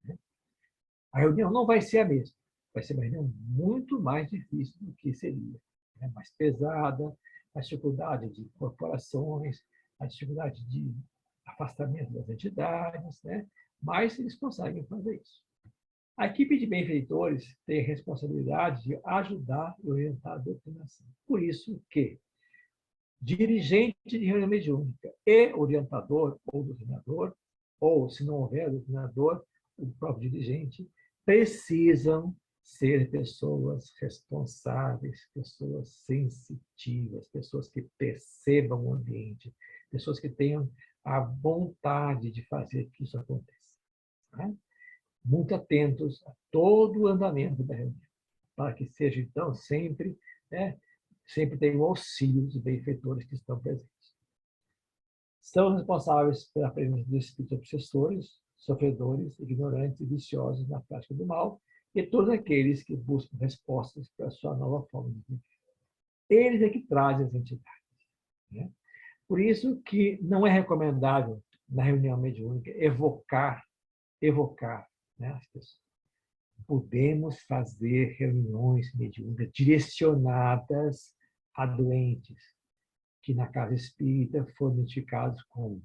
né? A reunião não vai ser a mesma, vai ser uma reunião muito mais difícil do que seria, né? Mais pesada, a dificuldade de corporações, a dificuldade de afastamento das entidades, né? Mas eles conseguem fazer isso. A equipe de benfeitores tem a responsabilidade de ajudar e orientar a doutrinação. Por isso que dirigente de reunião mediúnica e orientador ou doutrinador, ou, se não houver doutrinador, o próprio dirigente, precisam ser pessoas responsáveis, pessoas sensitivas, pessoas que percebam o ambiente, pessoas que tenham a vontade de fazer que isso aconteça, né? Muito atentos a todo o andamento da reunião, para que seja, então, sempre, né, sempre tenha o auxílio dos benfeitores que estão presentes. São responsáveis pela presença dos espíritos obsessores, sofredores, ignorantes e viciosos na prática do mal, e todos aqueles que buscam respostas para a sua nova forma de viver. Eles é que trazem as entidades, né? Por isso que não é recomendável, na reunião mediúnica, evocar, né, as pessoas. Podemos fazer reuniões mediúnicas direcionadas a doentes que na casa espírita foram identificados como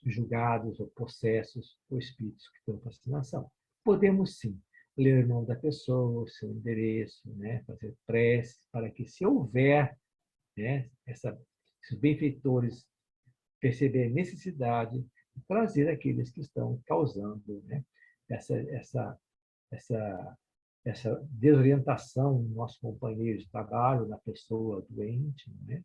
julgados ou possessos ou espíritos que estão em fascinação. Podemos sim ler o nome da pessoa, o seu endereço, né, fazer prece para que, se houver, né, esses benfeitores perceberem a necessidade de trazer aqueles que estão causando, né, essa essa desorientação no nosso companheiro de trabalho, na pessoa doente, né?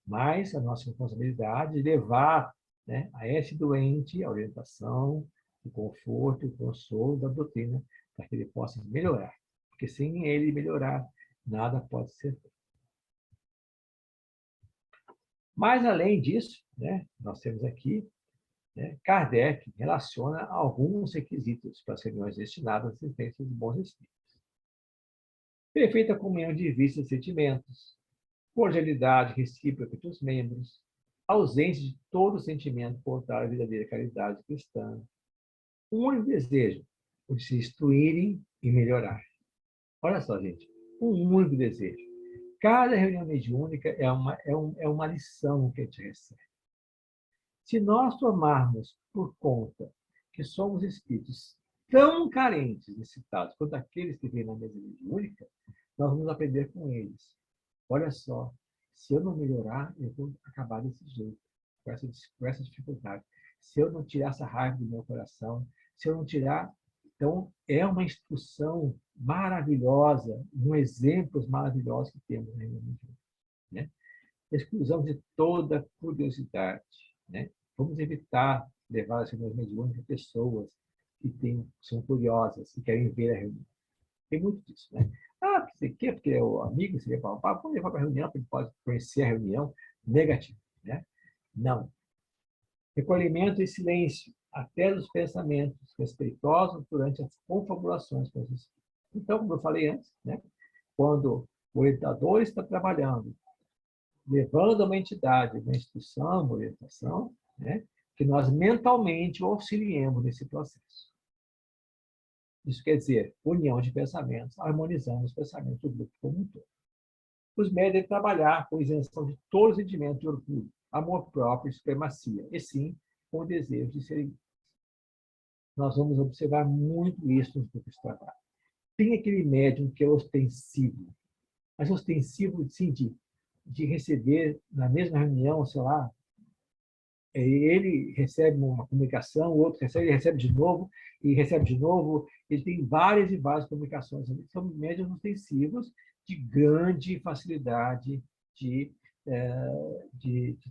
Mas a nossa responsabilidade é levar, né, a esse doente a orientação, o conforto, o consolo da doutrina, para que ele possa melhorar. Porque sem ele melhorar, nada pode ser feito. Mas, além disso, né, nós temos aqui, né, Kardec relaciona alguns requisitos para as reuniões destinadas à assistência de bons espíritos. Perfeita comunhão de vistas e sentimentos, cordialidade recíproca entre os membros, ausência de todo sentimento contrário à verdadeira caridade cristã, um único desejo, o de se instruírem e melhorar. Olha só, gente, um único desejo. Cada reunião mediúnica é uma lição que a gente recebe. Se nós tomarmos por conta que somos espíritos tão carentes, necessitados, quanto aqueles que vêm na mesa mediúnica, nós vamos aprender com eles. Olha só, se eu não melhorar, eu vou acabar desse jeito, com essa dificuldade. Se eu não tirar essa raiva do meu coração, se eu não tirar... Então, é uma instrução maravilhosa, exemplos maravilhosos que temos na reunião mediúnica, né? Exclusão de toda curiosidade, né? Vamos evitar levar as reuniões mediúnicas a pessoas que são curiosas e querem ver a reunião. Tem muito disso, né? Ah, você quer, porque é o amigo, você vai falar, vamos levar para a reunião, porque ele pode conhecer a reunião. Negativo, né? Não. Recolhimento e silêncio, até dos pensamentos, respeitosos durante as confabulações com os espíritos. Então, como eu falei antes, né? Quando o orientador está trabalhando, levando a uma entidade, uma instituição, uma orientação, né? Que nós mentalmente o auxiliemos nesse processo. Isso quer dizer união de pensamentos, harmonizando os pensamentos do grupo como um todo. Os médios devem trabalhar com isenção de todos os sentimentos de orgulho, amor próprio e supremacia, e sim com o desejo de serem. Nós vamos observar muito isso nos grupos de trabalho. Tem aquele médium que é ostensivo, mas ostensivo, sim, de receber na mesma reunião, sei lá, ele recebe uma comunicação, o outro recebe, ele recebe de novo, e recebe de novo. Ele tem várias e várias comunicações. São médiuns ostensivos de grande facilidade de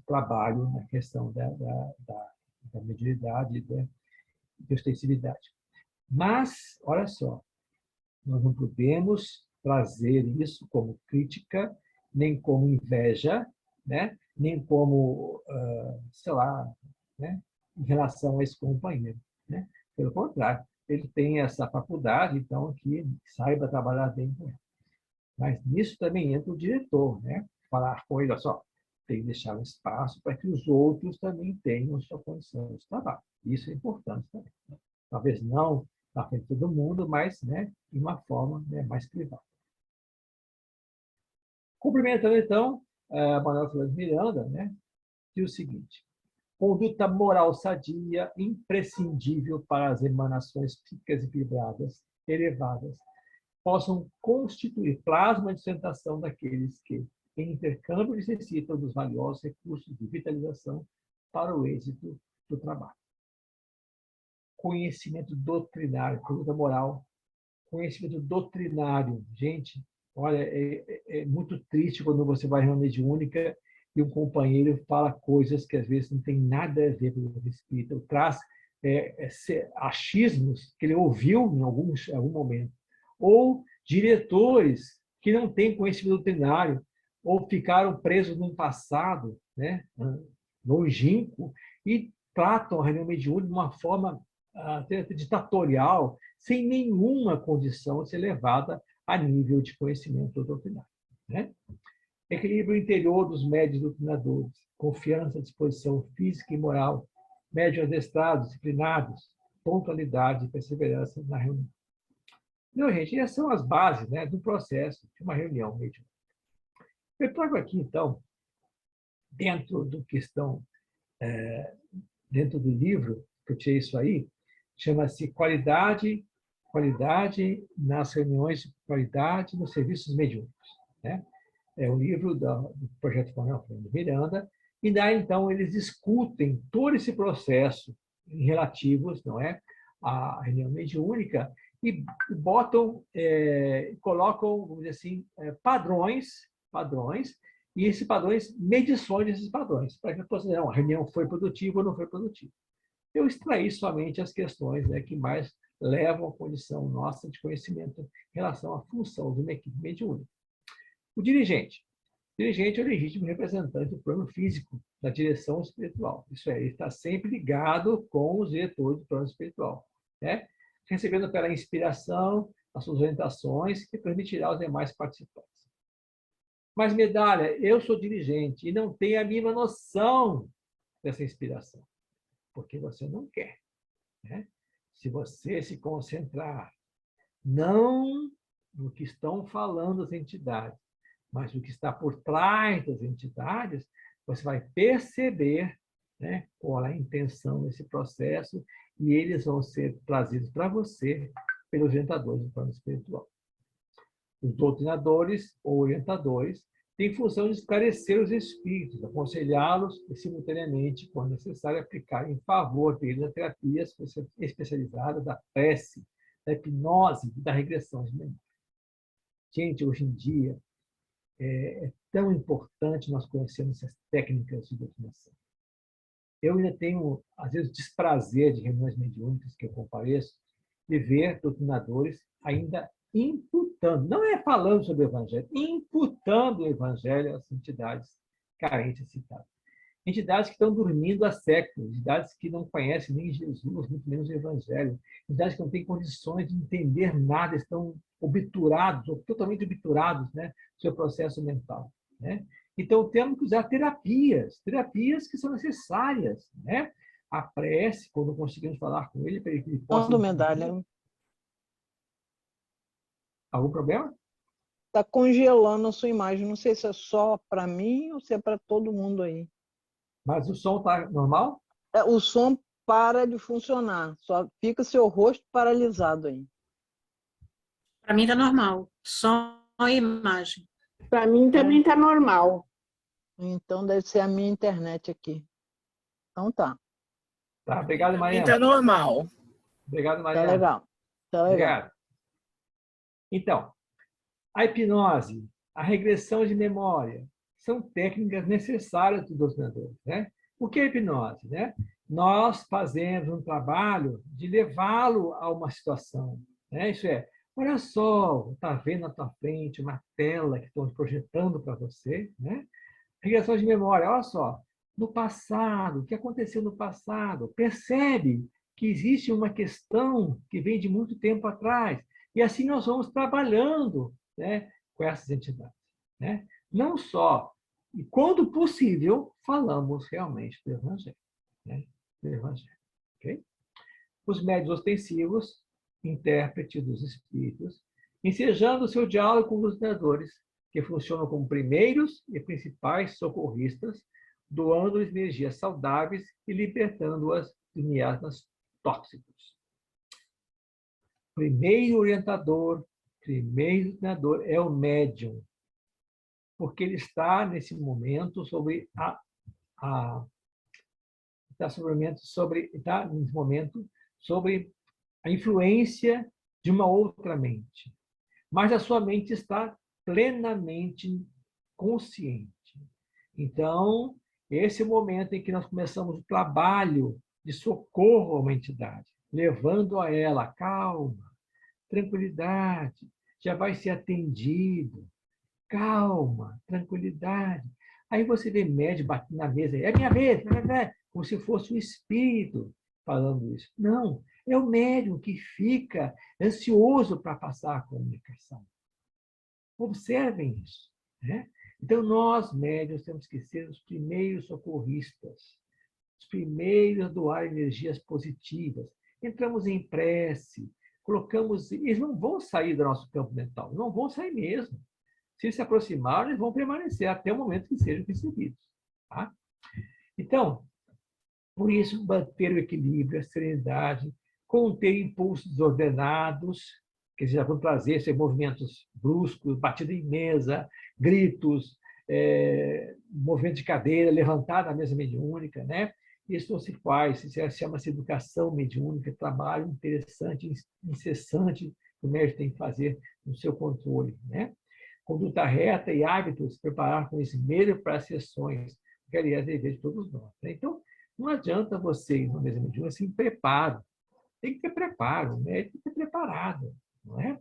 trabalho na questão da mediunidade e da ostensividade. Mas, olha só, nós não podemos trazer isso como crítica, nem como inveja, né? Nem como, sei lá, né? Em relação a esse companheiro, né? Pelo contrário, ele tem essa faculdade, então, que saiba trabalhar bem com ele. Mas nisso também entra o diretor, né? Falar com ele, olha só, tem que deixar um espaço para que os outros também tenham sua condição de trabalho. Isso é importante também, né? Talvez não na frente de todo mundo, mas, né, de uma forma, né, mais privada. Cumprimentando, então, a Manuel Flores Miranda, né, diz o seguinte: conduta moral sadia, imprescindível para as emanações psíquicas equilibradas, elevadas, possam constituir plasma de sustentação daqueles que, em intercâmbio, necessitam dos valiosos recursos de vitalização para o êxito do trabalho. Conhecimento doutrinário, conduta moral, conhecimento doutrinário. Gente, olha, é muito triste quando você vai em uma mediúnica e um companheiro fala coisas que às vezes não tem nada a ver com o espírito, ou traz achismos que ele ouviu em algum momento, ou diretores que não têm conhecimento doutrinário, ou ficaram presos num passado, né, longínquo, e tratam a reunião mediúnica de uma forma até ditatorial, sem nenhuma condição de ser levada a nível de conhecimento doutrinário, né? Equilíbrio interior dos médios doutrinadores, confiança, disposição física e moral, médios adestrados, disciplinados, pontualidade e perseverança na reunião. Não, gente, essas são as bases, né, do processo de uma reunião mediúnica. Eu trago aqui, então, dentro do questão, dentro do livro, que eu tirei isso aí, chama-se qualidade nas reuniões, qualidade nos serviços mediúnicos, né? É um livro do Projeto Manuel Flores Miranda, e daí, então, eles discutem todo esse processo em relativos, não é, à reunião mediúnica, e botam, colocam, vamos dizer assim, padrões, e esses padrões, medições desses padrões, para que a pessoa dizer, a reunião foi produtiva ou não foi produtiva. Eu extraí somente as questões, né, que mais levam à condição nossa de conhecimento em relação à função de uma equipe mediúnica. O dirigente. O dirigente é o legítimo representante do plano físico da direção espiritual. Isso é, ele está sempre ligado com os diretores do plano espiritual, né? Recebendo pela inspiração as suas orientações que permitirá aos demais participantes. Mas, medalha, eu sou dirigente e não tenho a mínima noção dessa inspiração, porque você não quer, né? Se você se concentrar não no que estão falando as entidades, mas no que está por trás das entidades, você vai perceber, né, qual é a intenção desse processo e eles vão ser trazidos para você pelos orientadores do plano espiritual. Os doutrinadores ou orientadores têm função de esclarecer os espíritos, aconselhá-los e, simultaneamente, quando necessário, aplicar em favor deles a terapia especializada da prece, da hipnose e da regressão de memória. Gente, hoje em dia, é tão importante nós conhecermos essas técnicas de doutrinação. Eu ainda tenho, às vezes, desprazer de reuniões mediúnicas que eu compareço, de ver doutrinadores ainda imputando, não é falando sobre o Evangelho, imputando o Evangelho às entidades carentes citadas. Entidades que estão dormindo há séculos, entidades que não conhecem nem Jesus, muito menos o Evangelho, entidades que não têm condições de entender nada, estão obturados, ou totalmente obturados, né, no seu processo mental, né? Então, temos que usar terapias que são necessárias, né? A prece, quando conseguimos falar com ele, para que ele possa... medalha. Algum problema? Está congelando a sua imagem. Não sei se é só para mim ou se é para todo mundo aí. Mas o som está normal? O som para de funcionar. Só fica seu rosto paralisado aí. Para mim está normal. Som e imagem. Para mim também está normal. Então deve ser a minha internet aqui. Então tá. Tá, obrigado, Mariana. Está normal. Obrigado, Mariana. Tá legal. Tá legal. Obrigado. Então, a hipnose, a regressão de memória, são técnicas necessárias dos doutrinadores, né? O que é hipnose, né? Nós fazemos um trabalho de levá-lo a uma situação, né? Isso é, olha só, está vendo na tua frente uma tela que estão projetando para você, né? Regressão de memória, olha só, no passado, o que aconteceu no passado? Percebe que existe uma questão que vem de muito tempo atrás. E assim nós vamos trabalhando, né, com essas entidades, né? Não só, e quando possível, falamos realmente do Evangelho, né? Do Evangelho, ok? Os médiuns ostensivos, intérpretes dos espíritos, ensejando o seu diálogo com os doutrinadores, que funcionam como primeiros e principais socorristas, doando energias saudáveis e libertando-as de miasmas tóxicos. Primeiro orientador é o médium, porque ele está nesse momento sobre a influência de uma outra mente, mas a sua mente está plenamente consciente. Então, esse é o momento em que nós começamos o trabalho de socorro a uma entidade, levando a ela calma, tranquilidade, já vai ser atendido, calma, tranquilidade. Aí você vê médium batendo na mesa, é minha vez, como se fosse o espírito falando isso. Não, é o médium que fica ansioso para passar a comunicação. Observem isso, né? Então, nós, médiuns, temos que ser os primeiros socorristas, os primeiros a doar energias positivas. Entramos em prece, colocamos... Eles não vão sair do nosso campo mental, não vão sair mesmo. Se se aproximar, eles vão permanecer até o momento que sejam recebidos. Tá? Então, por isso, manter o equilíbrio, a serenidade, conter impulsos desordenados, que já vão trazer esses movimentos bruscos, batida em mesa, gritos, movimento de cadeira, levantar da mesa mediúnica, né? Isso não se faz, isso chama-se educação mediúnica, trabalho interessante, incessante que o médium tem que fazer no seu controle, né? Conduta reta e hábitos, preparar conhecimento para as sessões, que, aliás, é dever de todos nós, né? Então, não adianta você ir na mesa mediúnica sem preparo. Tem que ter preparo, o médico tem que ter preparado, não é?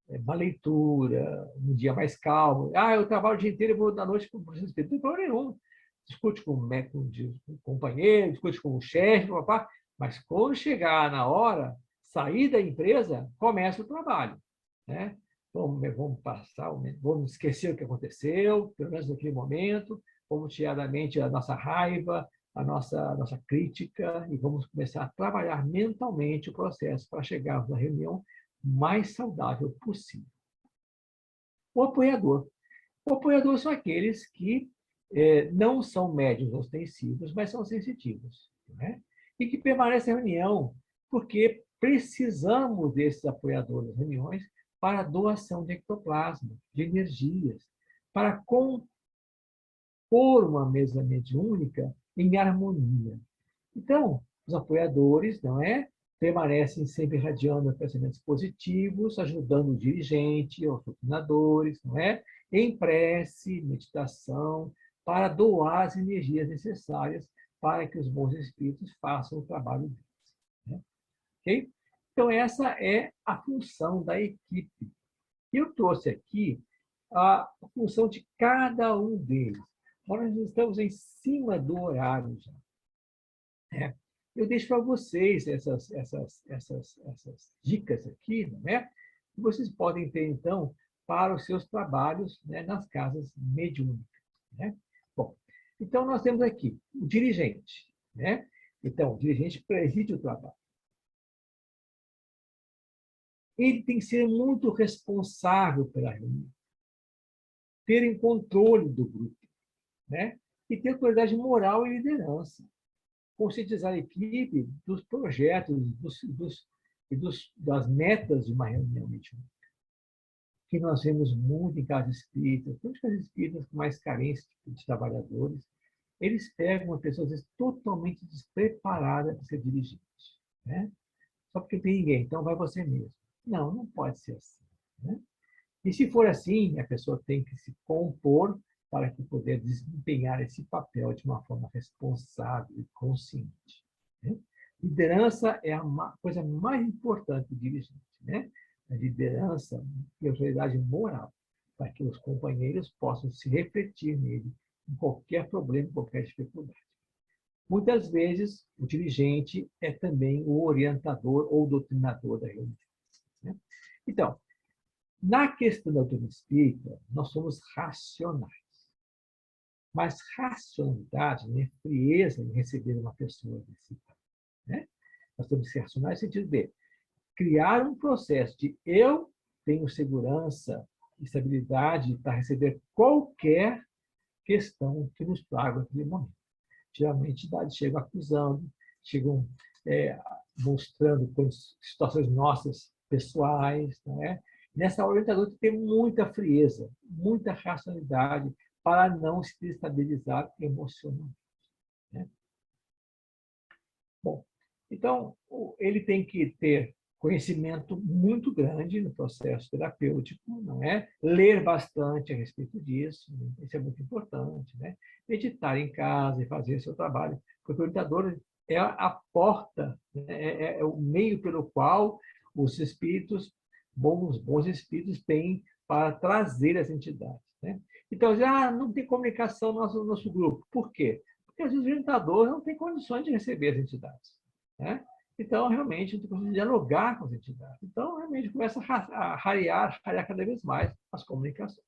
Uma leitura, um dia mais calmo. Eu trabalho o dia inteiro e vou da noite para o espírito. Não tem problema nenhum. Discute com o companheiro, discute com o chefe, papá, mas quando chegar na hora, sair da empresa, começa o trabalho, né? Vamos passar, vamos esquecer o que aconteceu, pelo menos naquele momento, vamos tirar da mente a nossa raiva, a nossa crítica, e vamos começar a trabalhar mentalmente o processo para chegarmos na reunião mais saudável possível. O apoiador. O apoiador são aqueles que não são médiuns ostensivos, mas são sensitivos, né? E que permanecem na reunião porque precisamos desses apoiadores nas reuniões para a doação de ectoplasma, de energias, para compor uma mesa mediúnica em harmonia. Então, os apoiadores, não é? Permanecem sempre irradiando pensamentos positivos, ajudando o dirigente, os doutrinadores, não é? Em prece, meditação, para doar as energias necessárias para que os bons espíritos façam o trabalho deles, né? Okay? Então, essa é a função da equipe. Eu trouxe aqui a função de cada um deles. Nós estamos em cima do horário já, né? Eu deixo para vocês essas dicas aqui, não é? Que vocês podem ter, então, para os seus trabalhos, né, nas casas mediúnicas, né? Bom, então nós temos aqui o dirigente, né? Então, o dirigente preside o trabalho. Ele tem que ser muito responsável pela reunião, ter controle do grupo, né? E ter autoridade moral e liderança. Conscientizar a equipe dos projetos das metas de uma reunião mediúnica. Que nós vemos muito em casas espíritas, todas as casas espíritas com mais carência de trabalhadores, eles pegam pessoas totalmente despreparadas para ser dirigente, né? Só porque tem ninguém, então vai você mesmo. Não, não pode ser assim, né? E se for assim, a pessoa tem que se compor para que poder desempenhar esse papel de uma forma responsável e consciente, né? Liderança é a coisa mais importante do dirigente, né? A liderança e a autoridade moral, para que os companheiros possam se refletir nele em qualquer problema, em qualquer dificuldade. Muitas vezes, o dirigente é também o orientador ou doutrinador da reunião, né? Então, na questão da doutrina espírita, nós somos racionais. Mas racionalidade não é frieza em receber uma pessoa desse tipo, né? Nós temos que ser racionais no sentido de criar um processo de eu tenho segurança, estabilidade para receber qualquer questão que nos traga naquele momento. Geralmente, entidades chegam acusando, chegam mostrando situações nossas pessoais, não é? Nessa hora, o orientador tem que ter muita frieza, muita racionalidade para não se destabilizar emocionalmente, né? Bom, então, ele tem que ter conhecimento muito grande no processo terapêutico, não é? Ler bastante a respeito disso, isso é muito importante, né? Meditar em casa e fazer seu trabalho, porque o orientador é a porta, né? É o meio pelo qual os espíritos, bons espíritos, têm para trazer as entidades, né? Então, não tem comunicação no nosso grupo. Por quê? Porque às vezes o orientador não tem condições de receber as entidades, né? Então, realmente, a gente precisa dialogar com as entidades. Então, realmente, começa a rarear cada vez mais as comunicações.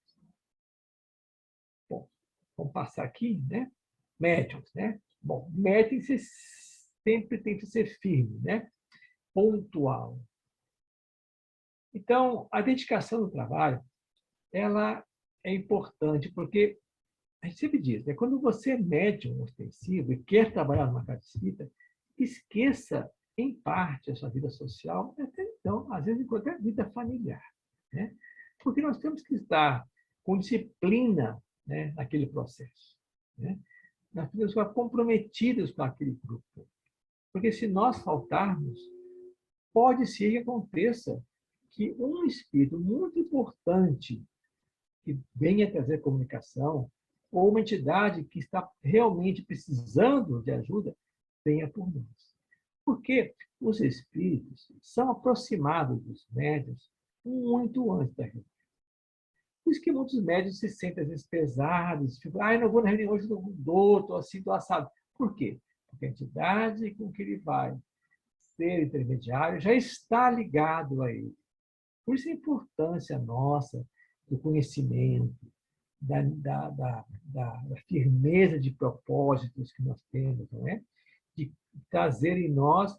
Bom, vamos passar aqui, né? Médiuns, né? Bom, médium sempre tem que ser firme, né? Pontual. Então, a dedicação do trabalho, ela é importante, porque a gente sempre diz, né? Quando você é médium ostensivo e quer trabalhar numa casa espírita, esqueça, em parte, a sua vida social, até então, às vezes, até a vida familiar, né? Porque nós temos que estar com disciplina, né, naquele processo, né? nós temos que estar comprometidos com aquele grupo. Porque se nós faltarmos, pode ser que aconteça que um espírito muito importante que venha trazer comunicação, ou uma entidade que está realmente precisando de ajuda, venha por nós. Porque os espíritos são aproximados dos médiuns muito antes da reunião. Por isso que muitos médiuns se sentem, às vezes, pesados, tipo, não vou na reunião hoje, não dou, estou assim, estou assado. Por quê? Porque a entidade com que ele vai ser intermediário já está ligado a ele. Por isso a importância nossa do conhecimento, da firmeza de propósitos que nós temos, não é? De trazer em nós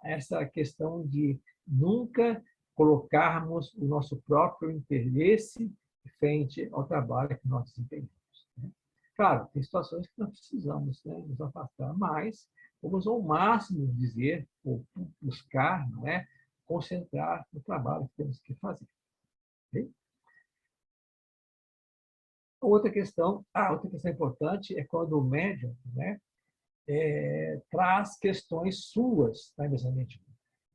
essa questão de nunca colocarmos o nosso próprio interesse frente ao trabalho que nós desempenhamos. Né? Claro, tem situações que nós precisamos, né, nos afastar, mas vamos ao máximo dizer, ou buscar, não é, concentrar no trabalho que temos que fazer. Okay? Outra questão importante é quando o médium, né, traz questões suas na mesa mediúnica.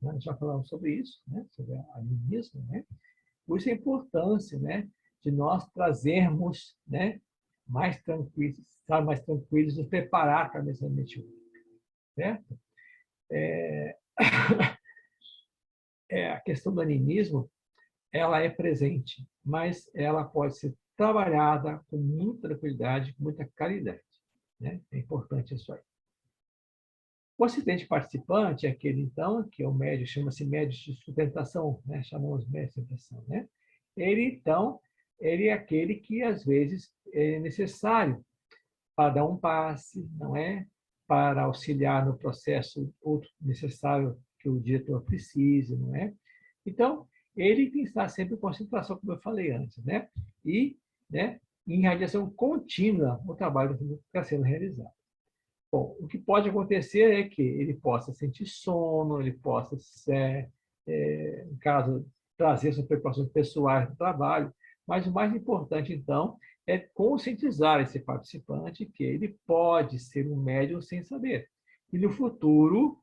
Nós já falamos sobre isso, né, sobre a animismo, né? Por isso a importância, né, de nós trazermos, né, estar mais tranquilos, nos preparar para a mesa mediúnica, certo? A questão do animismo, ela é presente, mas ela pode ser trabalhada com muita tranquilidade, com muita caridade, né? É importante isso aí. O assistente participante é aquele, então, que é o médio, chama-se médio de sustentação, né? Chamamos de médio de sustentação, né? Ele, então, ele é aquele que, às vezes, é necessário para dar um passe, não é? Para auxiliar no processo outro necessário que o diretor precise, não é? Então, ele tem que estar sempre em concentração, como eu falei antes, né? E, né, em radiação contínua o trabalho que está sendo realizado. Bom, o que pode acontecer é que ele possa sentir sono, ele possa, em caso, trazer suas preocupações pessoais no trabalho, mas o mais importante, então, é conscientizar esse participante que ele pode ser um médium sem saber. E no futuro,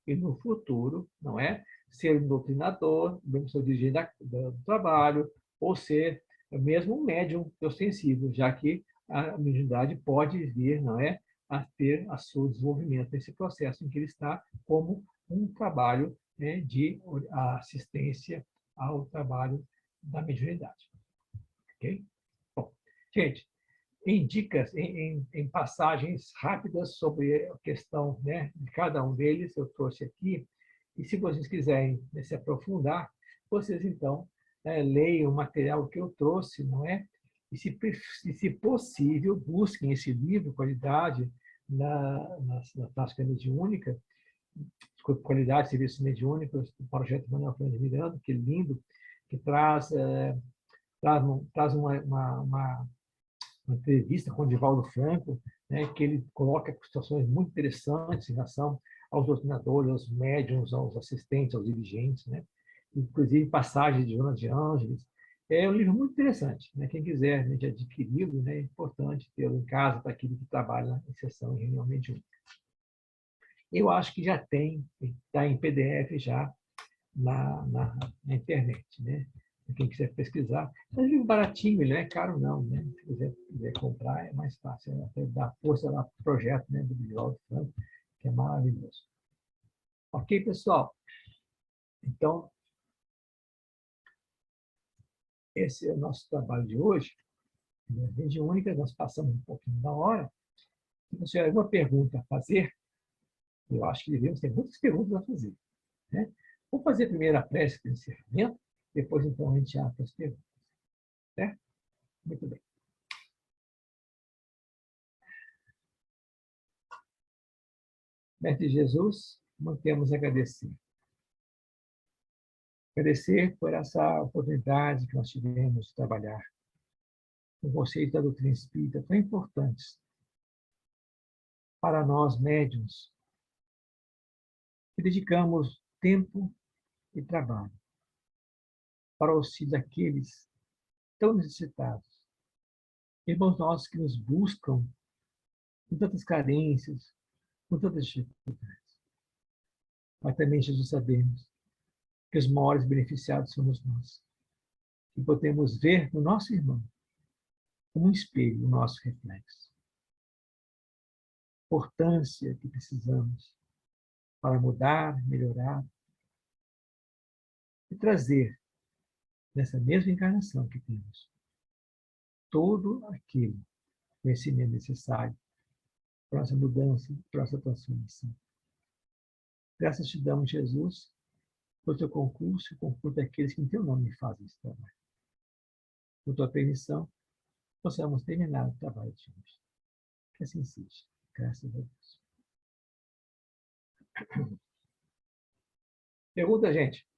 não é? Ser um doutrinador, mesmo ser dirigente do trabalho, ou ser mesmo um médium ostensivo, já que a mediunidade pode vir, não é, a ter a seu desenvolvimento nesse processo em que ele está como um trabalho, né, de assistência ao trabalho da mediunidade. Ok? Bom, gente, em dicas, em passagens rápidas sobre a questão, né, de cada um deles, eu trouxe aqui, e se vocês quiserem, né, se aprofundar, vocês, então, leiam o material que eu trouxe, não é? E, se possível, busquem esse livro, Qualidade na Prática Mediúnica, Qualidade de Serviços Mediúnicos, do projeto Manuel Fernandes Miranda, que é lindo, que traz uma entrevista com o Divaldo Franco, né, que ele coloca situações muito interessantes em relação aos doutrinadores, aos médiums, aos assistentes, aos dirigentes, né? Inclusive passagens de Joana de Ângeles. É um livro muito interessante, né? Quem quiser, né, de adquiri-lo, né, é importante tê-lo em casa para aquele que trabalha em sessão em reunião mediúnica. Eu acho que já tem, está em PDF já na internet, né? Quem quiser pesquisar. É um livro baratinho, ele não é caro não, né? Se quiser comprar, é mais fácil. Até dar força lá para o projeto, né, do Divaldo Franco, que é maravilhoso. Ok, pessoal? Então, esse é o nosso trabalho de hoje. Na rede única, nós passamos um pouquinho da hora. Se você tiver alguma pergunta a fazer, eu acho que devemos ter muitas perguntas a fazer, né? Vou fazer primeiro a prece de encerramento, depois, então, a gente abre as perguntas. Certo? Muito bem. Mestre Jesus, mantemos a agradecer. Agradecer por essa oportunidade que nós tivemos de trabalhar com conceitos da doutrina espírita tão importantes para nós, médiuns, que dedicamos tempo e trabalho para o auxílio daqueles tão necessitados. Irmãos nossos que nos buscam com tantas carências, com tantas dificuldades. Mas também, Jesus, sabemos que os maiores beneficiados somos nós. E podemos ver no nosso irmão, como um espelho, o nosso reflexo. Importância que precisamos para mudar, melhorar e trazer, nessa mesma encarnação que temos, todo aquele conhecimento necessário para a nossa mudança, para a nossa transformação. Graças te damos, Jesus, pelo teu concurso e concurso daqueles que em teu nome fazem esse trabalho. Com tua permissão, possamos terminar o trabalho de hoje. Que assim seja. Graças a Deus. Pergunta, gente.